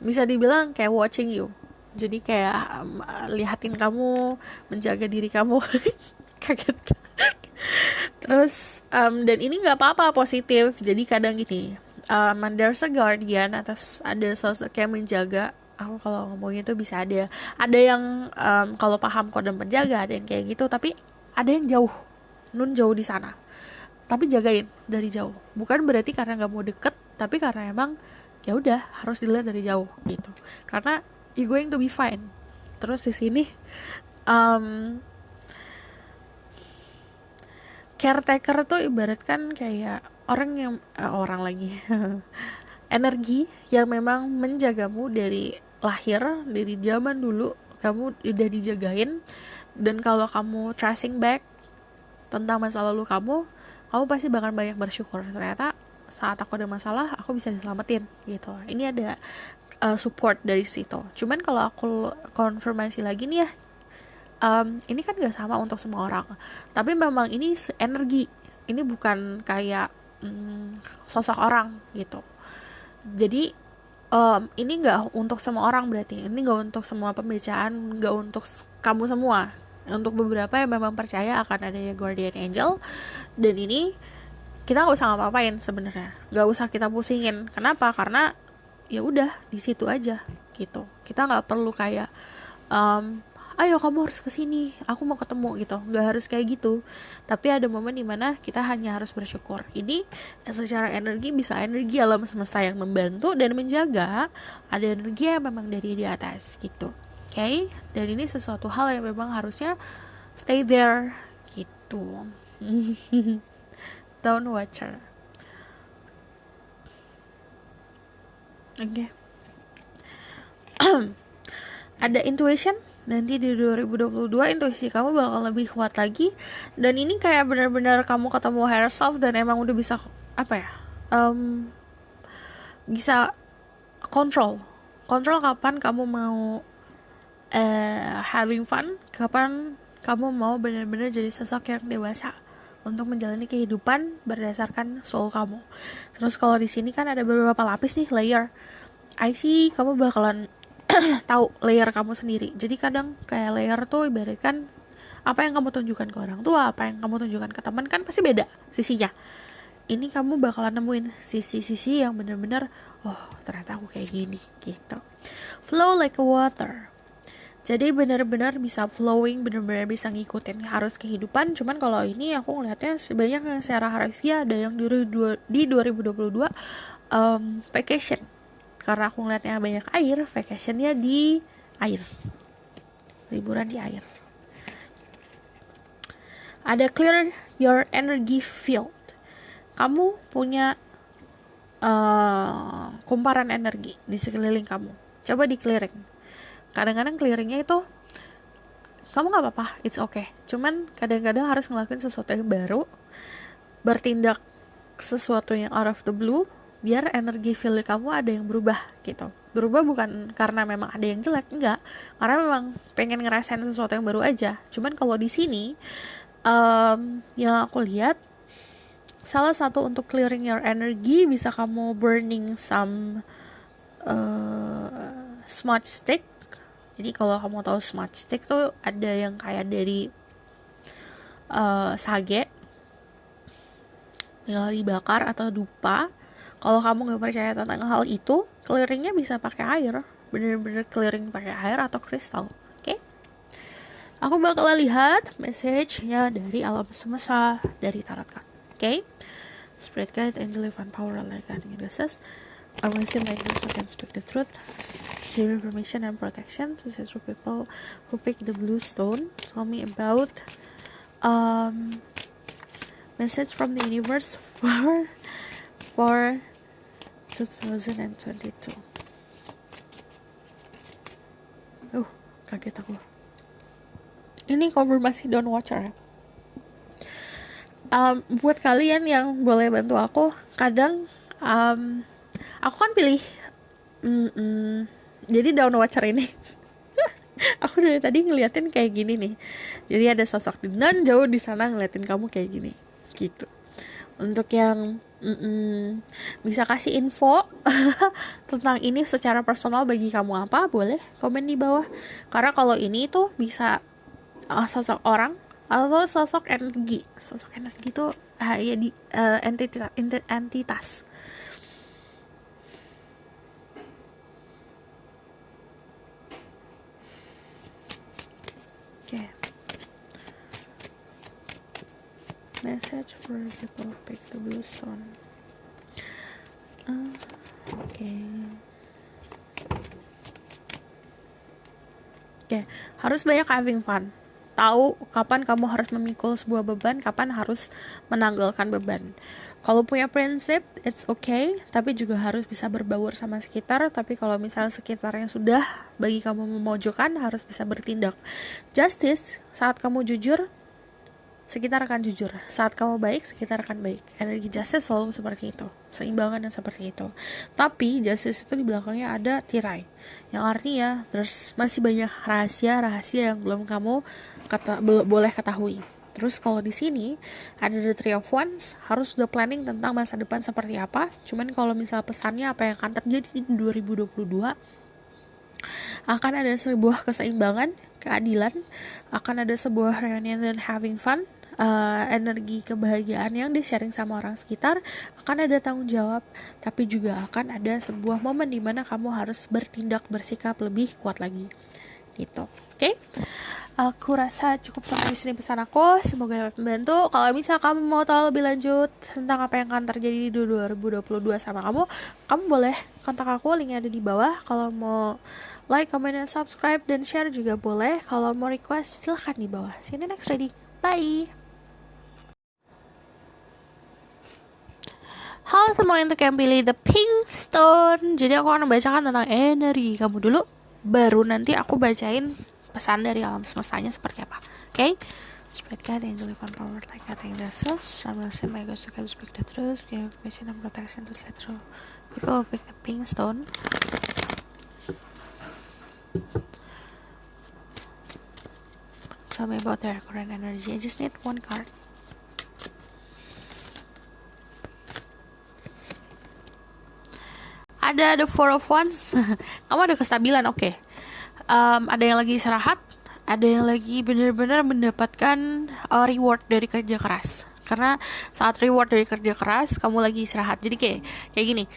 bisa dibilang kayak watching you. Jadi kayak lihatin kamu, menjaga diri kamu. Kaget. Terus dan ini nggak apa-apa, positif. Jadi kadang gini, there's a guardian, atas ada sosok yang menjaga. Aku kalau ngomongin itu bisa ada yang kalau paham kode penjaga, ada yang kayak gitu, tapi ada yang jauh, jauh di sana, tapi jagain dari jauh. Bukan berarti karena nggak mau deket, tapi karena emang ya udah harus dilihat dari jauh gitu, karena you going to be fine. Terus di sini caretaker tuh ibaratkan kayak orang lagi energi yang memang menjagamu dari lahir, dari zaman dulu kamu udah dijagain. Dan kalau kamu tracing back tentang masa lalu kamu pasti bakal banyak bersyukur. Ternyata saat aku ada masalah, aku bisa diselamatin gitu. Ini ada support dari situ. Cuman kalau aku konfirmasi lagi nih ya, ini kan gak sama untuk semua orang. Tapi memang ini energi. Ini bukan kayak sosok orang gitu. Jadi ini gak untuk semua orang berarti. Ini gak untuk semua pembacaan, gak untuk kamu semua. Untuk beberapa yang memang percaya akan adanya guardian angel, dan ini kita nggak usah ngapa-ngapain sebenarnya, nggak usah kita pusingin. Kenapa? Karena ya udah di situ aja gitu. Kita nggak perlu kayak ayo kamu harus kesini, aku mau ketemu gitu. Nggak harus kayak gitu. Tapi ada momen dimana kita hanya harus bersyukur. Ini secara energi bisa energi alam semesta yang membantu dan menjaga. Ada energi yang memang dari di atas gitu. Okay? Dan ini sesuatu hal yang memang harusnya stay there gitu. Dawn watcher. Oke. Ada intuition. Nanti di 2022 intuisi kamu bakal lebih kuat lagi. Dan ini kayak benar-benar kamu ketemu higher self dan emang udah bisa bisa kontrol kapan kamu mau having fun, kapan kamu mau benar-benar jadi sosok yang dewasa untuk menjalani kehidupan berdasarkan soul kamu. Terus kalau di sini kan ada beberapa lapis nih, layer. I see kamu bakalan tahu layer kamu sendiri. Jadi kadang kayak layer tuh ibaratkan apa yang kamu tunjukkan ke orang tua, apa yang kamu tunjukkan ke teman kan pasti beda sisinya. Ini kamu bakalan nemuin sisi-sisi yang benar-benar ternyata aku kayak gini gitu. Flow like a water. Jadi benar-benar bisa flowing, benar-benar bisa ngikutin arus kehidupan. Cuman kalau ini aku ngeliatnya sebanyak yang secara harfiah ada yang di 2022 vacation. Karena aku ngeliatnya banyak air, vacationnya di air, liburan di air. Ada clear your energy field. Kamu punya kumparan energi di sekeliling kamu. Coba di clearing. Kadang-kadang clearingnya itu kamu nggak apa-apa, it's okay. Cuman kadang-kadang harus ngelakuin sesuatu yang baru, bertindak sesuatu yang out of the blue, biar energi field kamu ada yang berubah gitu. Berubah bukan karena memang ada yang jelek, enggak, karena memang pengen ngerasain sesuatu yang baru aja. Cuman kalau di sini yang aku lihat, salah satu untuk clearing your energy, bisa kamu burning some smudge stick. Jadi kalau kamu tahu smudge stick tuh ada yang kayak dari sage, tinggal dibakar, atau dupa. Kalau kamu nggak percaya tentang hal itu, clearingnya bisa pakai air, bener-bener clearing pakai air atau kristal. Oke? Aku bakal lihat message-nya dari alam semesta, dari tarot card. Oke? Spirit guide, angel, divine power, like guiding goddesses, I will see my angels who can speak the truth, give information and protection. This is for people who pick the blue stone. Tell me about message from the universe for 2022. Kaget aku. Ini konfirmasi Dawn Watcher ya. Buat kalian yang boleh bantu aku, kadang aku kan pilih jadi Dawn Watcher ini aku dari tadi ngeliatin kayak gini nih. Jadi ada sosok di nan jauh di sana ngeliatin kamu kayak gini gitu. Untuk yang bisa kasih info tentang ini secara personal bagi kamu apa, boleh komen di bawah. Karena kalau ini tuh bisa sosok orang atau sosok energi. Sosok energi tuh ya di entitas. Oke. Message for people who pick the blue stone. Oke, harus banyak having fun. Tahu kapan kamu harus memikul sebuah beban, kapan harus menanggalkan beban. Kalau punya prinsip, it's okay, tapi juga harus bisa berbaur sama sekitar. Tapi kalau misalnya sekitarnya sudah bagi kamu memojokkan, harus bisa bertindak. Justice, saat kamu jujur, sekitar akan jujur. Saat kamu baik, sekitar akan baik. Energi justice selalu seperti itu, seimbangan yang seperti itu. Tapi justice itu di belakangnya ada tirai, yang artinya terus masih banyak rahasia yang belum kamu boleh ketahui. Terus kalau di sini ada the Three of Wands, harus udah planning tentang masa depan seperti apa. Cuman kalau misalnya pesannya apa yang akan terjadi di 2022, akan ada sebuah keseimbangan, keadilan, akan ada sebuah reunion dan having fun, energi kebahagiaan yang di-sharing sama orang sekitar, akan ada tanggung jawab, tapi juga akan ada sebuah momen di mana kamu harus bertindak, bersikap lebih kuat lagi. Gitu. Oke? Aku rasa cukup sampai sini pesan aku. Semoga dapat membantu. Kalau bisa kamu mau tahu lebih lanjut tentang apa yang akan terjadi di 2022 sama kamu boleh kontak aku, linknya ada di bawah. Kalau mau like, comment, dan subscribe, dan share juga boleh. Kalau mau request, silahkan di bawah. See you next reading. Bye! Halo semua untuk yang pilih the pink stone. Jadi aku akan membacakan tentang energi kamu dulu, baru nanti aku bacain pesan dari alam semestanya seperti apa. Oke? Spirit guide, angel, divine power, like guiding vessels, I'm gonna say my ghost to speak the truth, give information and protection to set through people who pick the pink stone. Tell me about their current energy. I just need one card. Ada the Four of Wands. Kamu ada kestabilan, oke. Ada yang lagi istirahat, ada yang lagi benar-benar mendapatkan reward dari kerja keras. Karena saat reward dari kerja keras, kamu lagi istirahat. Jadi kayak gini.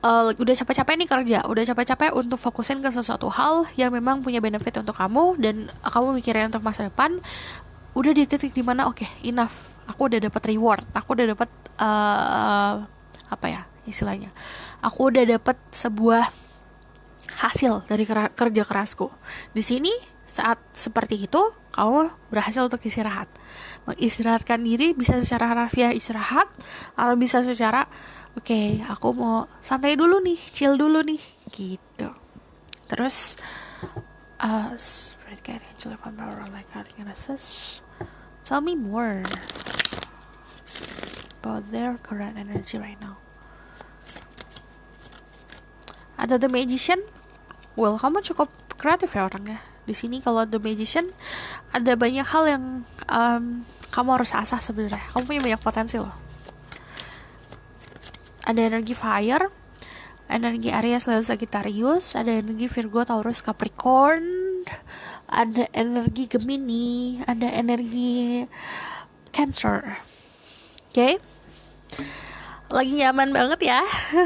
Udah capek-capek nih kerja, udah capek-capek untuk fokusin ke sesuatu hal yang memang punya benefit untuk kamu, dan kamu mikirin untuk masa depan. Udah di titik dimana enough, aku udah dapat reward, aku udah dapat istilahnya, aku udah dapat sebuah hasil dari kerja kerasku. Di sini saat seperti itu, kamu berhasil untuk istirahat. Mengistirahatkan diri bisa secara harfiah istirahat, atau bisa secara oke, aku mau santai dulu nih, chill dulu nih, gitu. Terus, Spirit Guide Angel of Power like tell me more about their current energy right now. Ada The Magician. Well, kamu cukup kreatif ya orangnya. Di sini kalau The Magician ada banyak hal yang kamu harus asah sebenarnya. Kamu punya banyak potensi loh. Ada energi fire, energi Aries, Leo, Sagittarius, ada energi Virgo, Taurus, Capricorn, ada energi Gemini, ada energi Cancer. Oke? Lagi nyaman banget ya,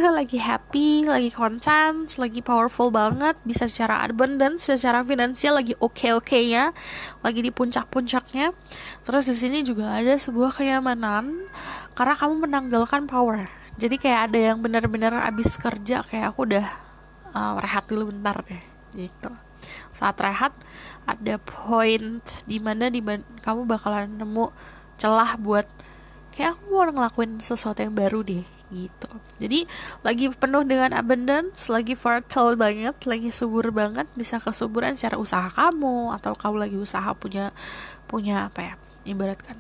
lagi happy, lagi content, lagi powerful banget, bisa secara abundance, secara finansial lagi oke-okenya, lagi di puncak-puncaknya. Terus di sini juga ada sebuah kenyamanan karena kamu menanggalkan power. Jadi kayak ada yang benar-benar abis kerja, kayak aku udah rehat dulu bentar deh, gitu. Saat rehat ada point dimana kamu bakalan nemu celah buat kayak aku mau ngelakuin sesuatu yang baru deh, gitu. Jadi lagi penuh dengan abundance, lagi fertile banget, lagi subur banget, bisa kesuburan secara usaha kamu, atau kamu lagi usaha punya apa ya, ibaratkan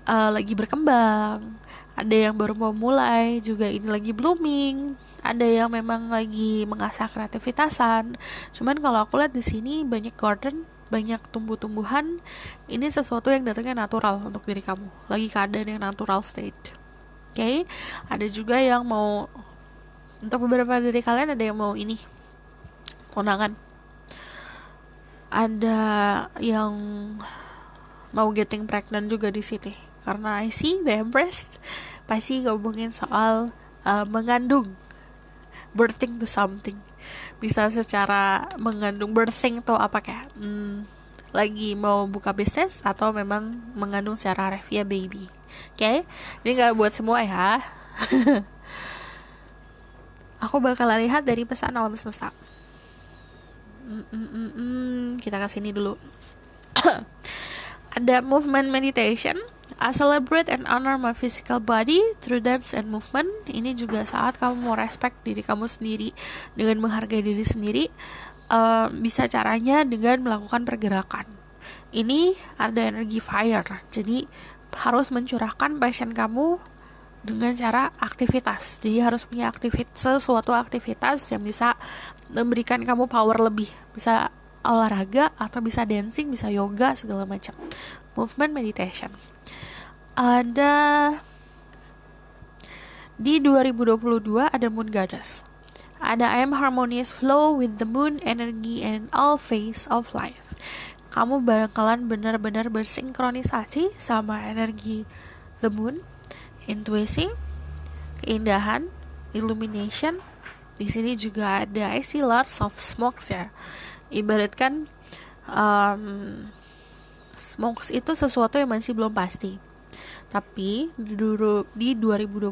lagi berkembang. Ada yang baru mau mulai juga, ini lagi blooming. Ada yang memang lagi mengasah kreativitasan. Cuman kalau aku lihat di sini banyak garden, banyak tumbuh-tumbuhan. Ini sesuatu yang datangnya natural untuk diri kamu, lagi keadaan yang natural state. Oke? Ada juga yang mau, untuk beberapa dari kalian ada yang mau ini, kondangan. Ada yang mau getting pregnant juga di sini, karena I see the Empress pasti ngomongin soal mengandung, birthing to something. Bisa secara mengandung, birthing tuh apa kayak lagi mau buka bisnis, atau memang mengandung secara harfiah baby. Oke? Ini gak buat semua ya. Aku bakalan lihat dari pesan alam semesta. Kita kasih ini dulu. Ada movement meditation. I celebrate and honor my physical body through dance and movement. Ini juga saat kamu mau respect diri kamu sendiri dengan menghargai diri sendiri. Bisa caranya dengan melakukan pergerakan. Ini ada energi fire, jadi harus mencurahkan passion kamu dengan cara aktivitas. Jadi harus punya sesuatu aktivitas yang bisa memberikan kamu power lebih. Bisa olahraga, atau bisa dancing, bisa yoga, segala macam. Movement meditation. Ada di 2022 ada Moon Goddess. Ada I am harmonious flow with the moon energy and all phase of life. Kamu bakalan benar-benar bersinkronisasi sama energi the moon, intuisi, keindahan, illumination. Di sini juga ada I see lots of smokes ya. Ibaratkan smokes itu sesuatu yang masih belum pasti. Tapi di 2022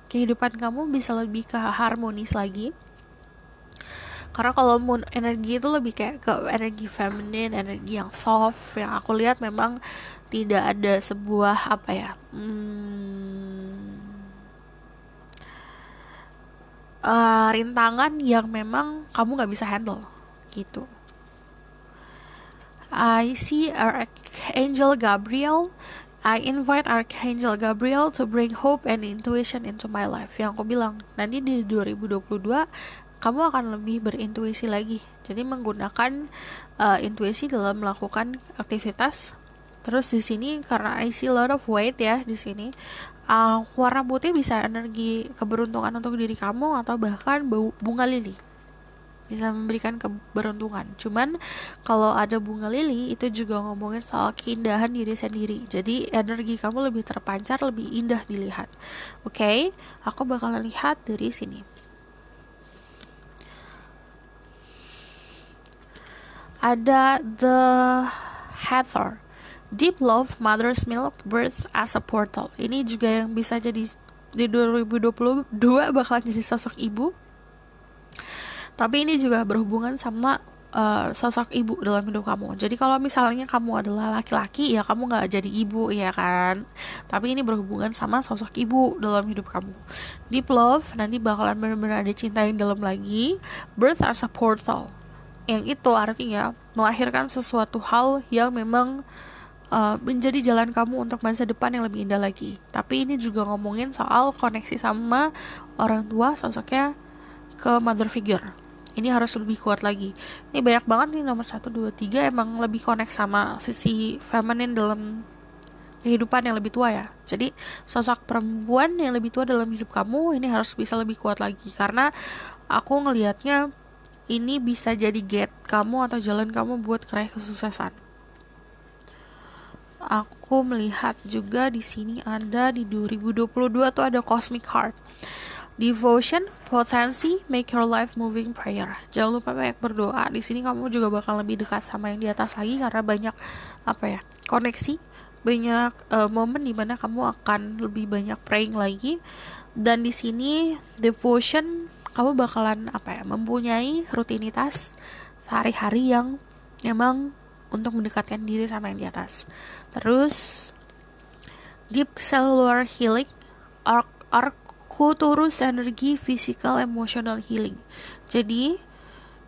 kehidupan kamu bisa lebih ke harmonis lagi. Karena kalau moon energi itu lebih kayak ke energi feminine, energi yang soft. Yang aku lihat memang tidak ada sebuah apa ya, rintangan yang memang kamu gak bisa handle gitu. I see Archangel Gabriel. I invite Archangel Gabriel to bring hope and intuition into my life. Yang aku bilang, nanti di 2022 kamu akan lebih berintuisi lagi. Jadi menggunakan intuisi dalam melakukan aktivitas. Terus di sini karena I see a lot of weight ya di sini. Warna putih bisa energi keberuntungan untuk diri kamu, atau bahkan bunga lili bisa memberikan keberuntungan. Cuman kalau ada bunga lili itu juga ngomongin soal keindahan diri sendiri. Jadi energi kamu lebih terpancar, lebih indah dilihat. Oke, aku bakalan lihat dari sini. Ada the Heather, deep love, mother's milk, birth as a portal. Ini juga yang bisa jadi di 2022 bakalan jadi sosok ibu. Tapi ini juga berhubungan sama sosok ibu dalam hidup kamu. Jadi kalau misalnya kamu adalah laki-laki, ya kamu nggak jadi ibu, ya kan? Tapi ini berhubungan sama sosok ibu dalam hidup kamu. Deep love, nanti bakalan benar-benar ada cinta yang dalam lagi. Birth as a portal, yang itu artinya melahirkan sesuatu hal yang memang menjadi jalan kamu untuk masa depan yang lebih indah lagi. Tapi ini juga ngomongin soal koneksi sama orang tua, sosoknya ke mother figure. Ini harus lebih kuat lagi. Ini banyak banget nih, nomor 1, 2, 3 emang lebih connect sama sisi feminine dalam kehidupan yang lebih tua ya. Jadi sosok perempuan yang lebih tua dalam hidup kamu ini harus bisa lebih kuat lagi. Karena aku ngelihatnya ini bisa jadi gate kamu atau jalan kamu buat meraih kesuksesan. Aku melihat juga di sini ada di 2022 tuh ada Cosmic Heart. Devotion, potensi, make your life moving prayer. Jangan lupa banyak berdoa. Di sini kamu juga bakal lebih dekat sama yang di atas lagi karena banyak koneksi, banyak momen di mana kamu akan lebih banyak praying lagi. Dan di sini devotion, kamu bakalan mempunyai rutinitas sehari-hari yang memang untuk mendekatkan diri sama yang di atas. Terus deep cellular healing, Arcturus energi physical emotional healing. Jadi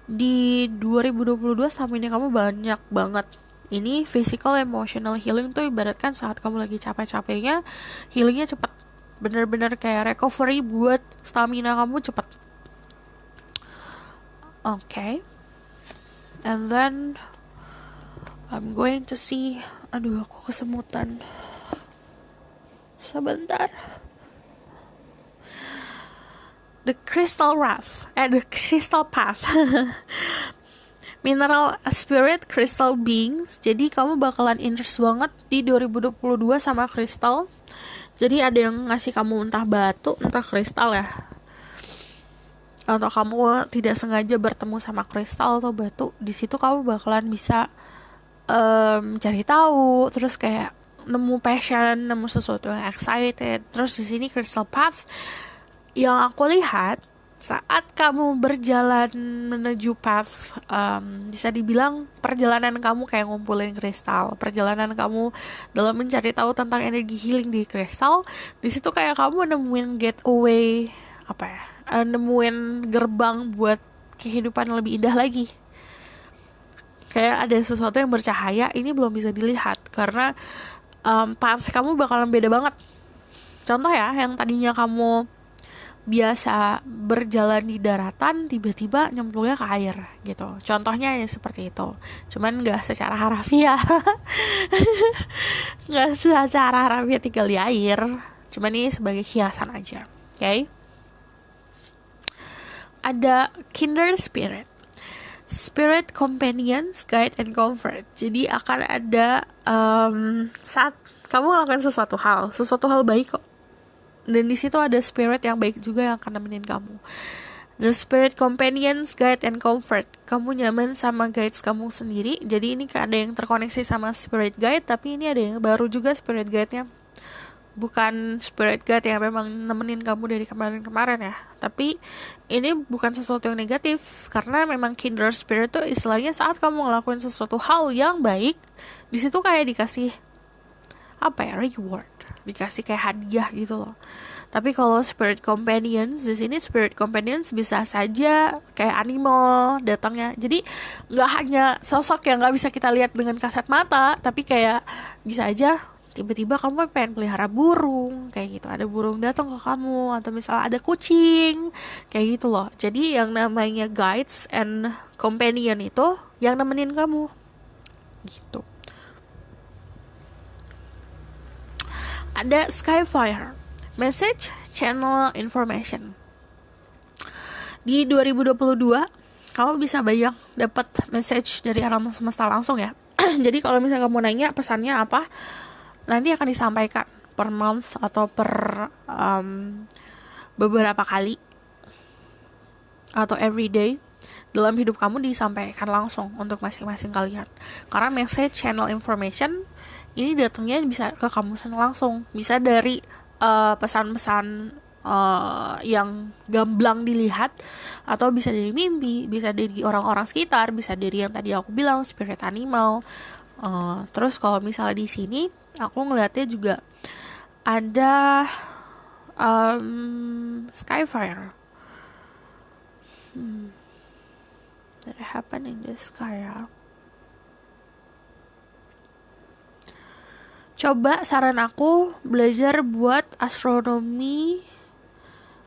di 2022 sama ini kamu banyak banget. Ini physical emotional healing tuh ibaratkan saat kamu lagi capek-capeknya, healingnya cepat. Bener-bener kayak recovery buat stamina kamu cepat. Okay. And then I'm going to see. Aduh, aku kesemutan. Sebentar. The Crystal Path. Mineral Spirit Crystal Beings. Jadi kamu bakalan interest banget di 2022 sama kristal. Jadi ada yang ngasih kamu entah batu, entah kristal ya. Atau kamu tidak sengaja bertemu sama kristal atau batu. Di situ kamu bakalan bisa cari tahu, terus kayak nemu passion, nemu sesuatu yang excited. Terus di sini Crystal Path, yang aku lihat saat kamu berjalan menuju path, bisa dibilang perjalanan kamu kayak ngumpulin kristal, perjalanan kamu dalam mencari tahu tentang energi healing di kristal. Di situ kayak kamu nemuin gateway, nemuin gerbang buat kehidupan yang lebih indah lagi. Kayak ada sesuatu yang bercahaya, ini belum bisa dilihat karena path kamu bakalan beda banget. Contoh ya, yang tadinya kamu biasa berjalan di daratan, tiba-tiba nyemplungnya ke air gitu. Contohnya ya seperti itu. Cuman gak secara harafiah. Gak secara harafiah tinggal di air. Cuman ini sebagai hiasan aja. Okay? Ada Kindred Spirit companions, guide and comfort. Jadi akan ada saat kamu melakukan sesuatu hal baik kok. Dan di situ ada spirit yang baik juga yang akan nemenin kamu. The spirit companions, guide and comfort. Kamu nyaman sama guides kamu sendiri. Jadi ini ada yang terkoneksi sama spirit guide, tapi ini ada yang baru juga spirit guide-nya. Bukan spirit guide yang memang nemenin kamu dari kemarin-kemarin ya. Tapi ini bukan sesuatu yang negatif, karena memang kindred spirit itu istilahnya saat kamu ngelakuin sesuatu hal yang baik, di situ kayak dikasih reward, dikasih kayak hadiah gitu loh. Tapi kalau spirit companions, di sini spirit companions bisa saja kayak animal datangnya. Jadi nggak hanya sosok yang nggak bisa kita lihat dengan kasat mata, tapi kayak bisa aja tiba-tiba kamu pengen pelihara burung, kayak gitu. Ada burung datang ke kamu, atau misalnya ada kucing, kayak gitu loh. Jadi yang namanya guides and companion itu yang nemenin kamu, gitu. Ada Skyfire, message channel information. Di 2022 kamu bisa banyak dapat message dari alam semesta langsung ya. Jadi kalau misalnya kamu nanya pesannya apa, nanti akan disampaikan per month atau per beberapa kali atau every day dalam hidup kamu disampaikan langsung untuk masing-masing kalian. Karena message channel information ini datangnya bisa ke kamu langsung, bisa dari pesan-pesan yang gamblang dilihat, atau bisa dari mimpi, bisa dari orang-orang sekitar, bisa dari yang tadi aku bilang spirit animal. Terus kalau misalnya di sini aku ngeliatnya juga ada Skyfire. That happen in the sky ya. Coba saran aku belajar buat astronomi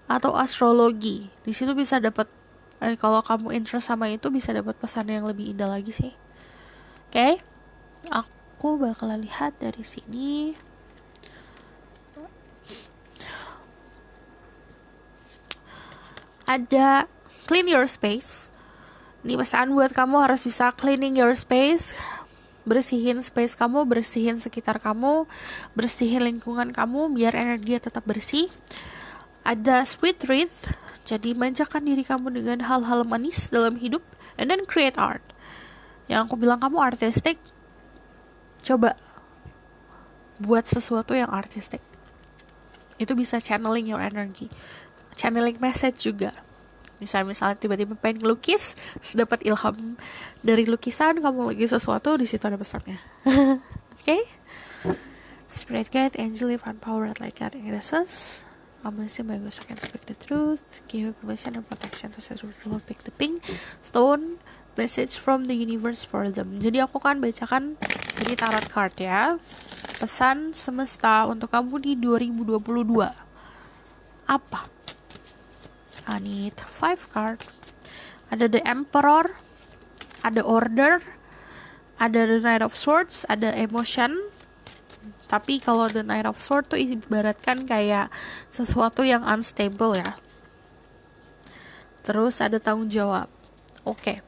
atau astrologi. Di situ bisa dapat kalau kamu interest sama itu bisa dapat pesan yang lebih indah lagi sih. Oke? Aku bakalan lihat dari sini. Ada clean your space. Ini pesan buat kamu harus bisa cleaning your space. Bersihin space kamu, bersihin sekitar kamu, bersihin lingkungan kamu biar energi tetap bersih. Ada sweet treat, jadi manjakan diri kamu dengan hal-hal manis dalam hidup. And then create art. Yang aku bilang kamu artistic, coba buat sesuatu yang artistic. Itu bisa channeling your energy, channeling message juga. Misalnya tiba-tiba pengen ngelukis, terus dapat ilham dari lukisan, kamu lagi sesuatu, di situ ada pesannya. Okay? Spirit guide, angel, divine power, like God, goddesses. Omniscient by God, can speak the truth. Give permission and protection to set the pick the pink stone. Message from the universe for them. Jadi aku kan bacakan dari tarot card ya. Pesan semesta untuk kamu di 2022. Apa? I need 5 card. Ada the Emperor, ada Order, ada the Knight of Swords, ada Emotion. Tapi kalau the Knight of Swords tuh ibaratkan kayak sesuatu yang unstable ya. Terus ada tanggung jawab. Oke.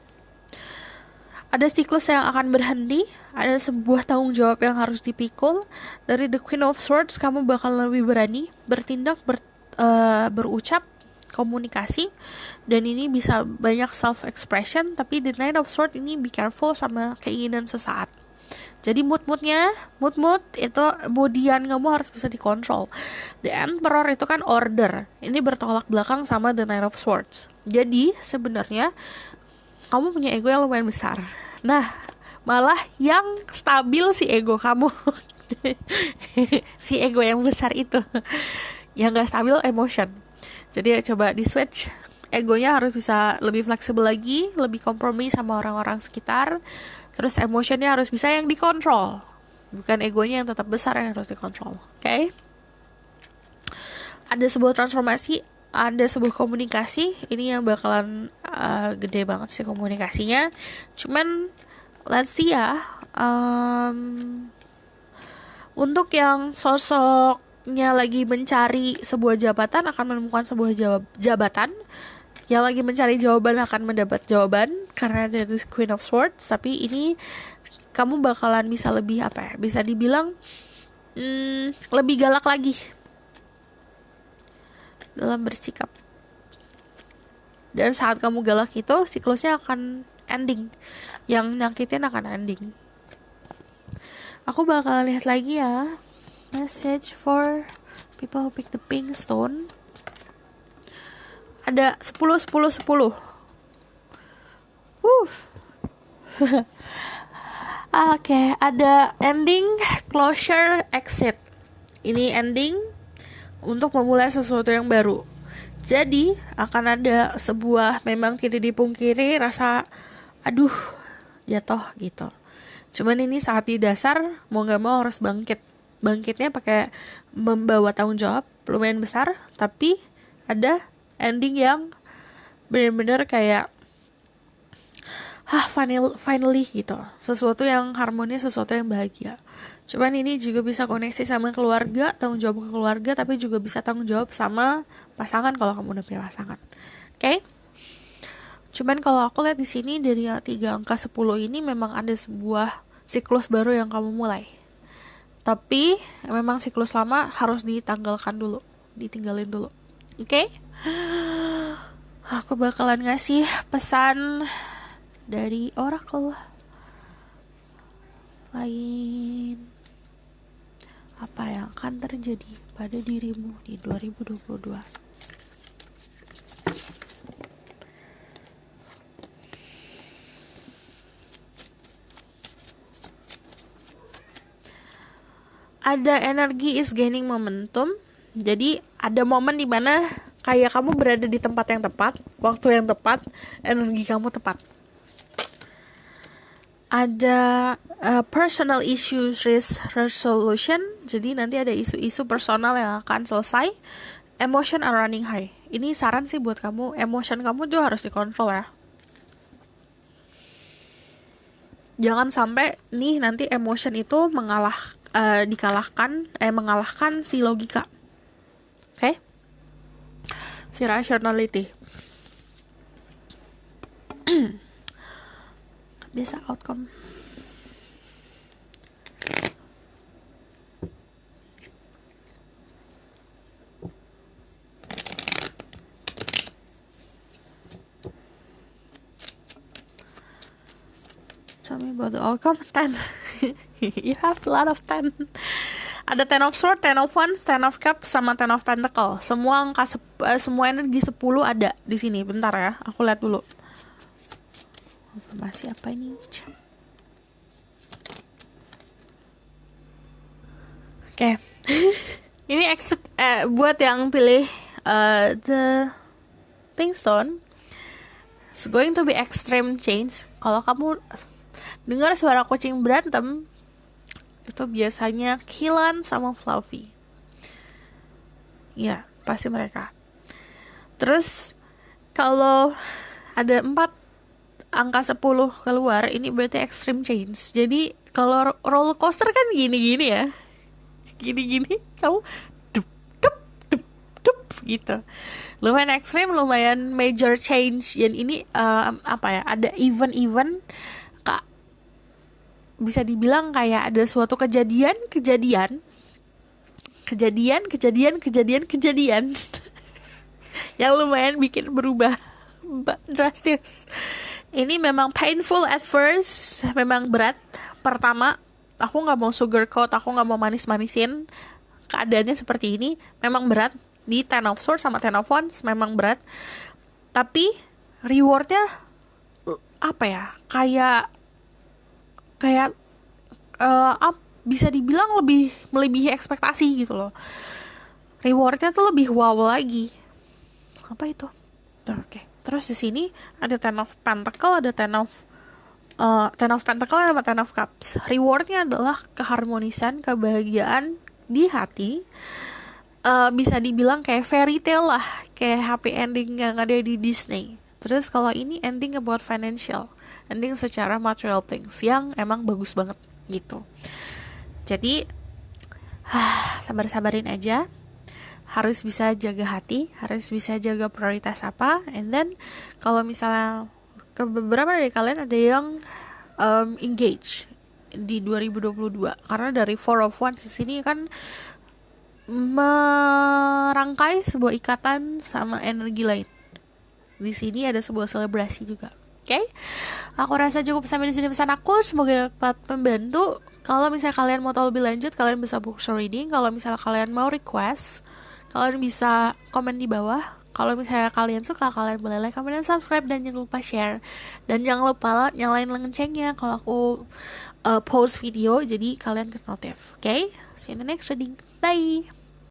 Ada siklus yang akan berhenti, ada sebuah tanggung jawab yang harus dipikul. Dari the Queen of Swords kamu bakal lebih berani bertindak, berucap, komunikasi, dan ini bisa banyak self expression. Tapi the Knight of Swords ini be careful sama keinginan sesaat. Jadi mood itu kemudian kamu harus bisa dikontrol. The Emperor itu kan order, ini bertolak belakang sama the Knight of Swords. Jadi sebenarnya kamu punya ego yang lumayan besar. Nah, malah yang stabil si ego kamu. Si ego yang besar itu. Yang gak stabil emotion. Jadi coba di switch, egonya harus bisa lebih fleksibel lagi, lebih kompromi sama orang-orang sekitar. Terus emotionnya harus bisa yang dikontrol, bukan egonya yang tetap besar yang harus dikontrol. Oke? Ada sebuah transformasi, ada sebuah komunikasi. Ini yang bakalan gede banget sih komunikasinya. Cuman let's see ya. Untuk yang sosoknya lagi mencari sebuah jabatan akan menemukan sebuah jabatan. Yang lagi mencari jawaban akan mendapat jawaban karena dari Queen of Swords. Tapi ini kamu bakalan bisa lebih bisa dibilang lebih galak lagi dalam bersikap. Dan saat kamu galak itu siklusnya akan ending, yang nyakitin akan ending. Aku bakalan lihat lagi ya message for people who pick the pink stone. Ada 10. Oke, ada ending, closure, exit. Ini ending untuk memulai sesuatu yang baru. Jadi akan ada sebuah, memang tidak dipungkiri, rasa aduh jatuh gitu. Cuman ini saat di dasar mau gak mau harus bangkit. Bangkitnya pakai membawa tanggung jawab lumayan besar, tapi ada ending yang benar-benar kayak finally gitu. Sesuatu yang harmonis, sesuatu yang bahagia. Cuman ini juga bisa koneksi sama keluarga, tanggung jawab ke keluarga, tapi juga bisa tanggung jawab sama pasangan kalau kamu udah punya pasangan. Oke? Cuman kalau aku lihat di sini dari 3 angka 10 ini memang ada sebuah siklus baru yang kamu mulai. Tapi memang siklus lama harus ditinggalin dulu. Oke? Aku bakalan ngasih pesan dari oracle lain. Apa yang akan terjadi pada dirimu di 2022. Ada energi is gaining momentum. Jadi ada momen dimana kayak kamu berada di tempat yang tepat, waktu yang tepat, energi kamu tepat. Ada personal issues resolution. Jadi nanti ada isu-isu personal yang akan selesai. Emotion are running high. Ini saran sih buat kamu, emotion kamu juga harus dikontrol ya. Jangan sampai nih nanti emotion itu mengalahkan si logika. Oke? Si rationality. Biasa outcome. Tell me about the outcome. 10. You have a lot of 10. Ada 10 of Swords, 10 of Wands, 10 of Cups, sama 10 of Pentacle. Semua semua energi 10 ada di sini. Bentar ya, aku lihat dulu. Informasi apa ini? Oke. Ini buat yang pilih the Pink Stone. It's going to be extreme change. Kalau kamu dengar suara kucing berantem, itu biasanya Kilan sama Fluffy. Ya, pasti mereka. Terus kalau ada 4 angka 10 keluar, ini berarti extreme change. Jadi kalau roller coaster kan gini-gini ya. Gini-gini, kamu dup dup dup dup gitu. Lumayan ekstrim, lumayan major change. Dan ini ada event-event bisa dibilang kayak ada suatu kejadian yang lumayan bikin berubah drastis. Ini memang painful at first, memang berat. Pertama, aku nggak mau sugarcoat, aku nggak mau manis-manisin. Keadaannya seperti ini, memang berat. Di 10 of Swords sama 10 of Wands memang berat. Tapi rewardnya kayak bisa dibilang lebih melebihi ekspektasi gitu loh. Rewardnya tuh lebih wow lagi. Apa itu? Oke. Terus di sini ada 10 of Pentacle, ada 10 of Pentacle sama 10 of Cups. Rewardnya adalah keharmonisan, kebahagiaan di hati. Bisa dibilang kayak fairy tale lah, kayak happy ending yang ada di Disney. Terus kalau ini ending about financial, ending secara material things yang emang bagus banget gitu. Jadi sabar-sabarin aja. Harus bisa jaga hati, harus bisa jaga prioritas apa. And then kalau misalnya beberapa dari kalian ada yang engage di 2022, karena dari 4 of Wands di sini kan merangkai sebuah ikatan sama energi lain. Di sini ada sebuah selebrasi juga. Oke, aku rasa cukup sampai di sini pesan aku. Semoga dapat membantu. Kalau misalnya kalian mau tahu lebih lanjut, kalian bisa book reading. Kalau misalnya kalian mau request, kalian bisa komen di bawah. Kalau misalnya kalian suka, kalian boleh like, comment, dan subscribe. Dan jangan lupa share. Dan jangan lupa nyalain loncengnya kalau aku post video, jadi kalian get notif. Oke, see you in the next reading. Bye.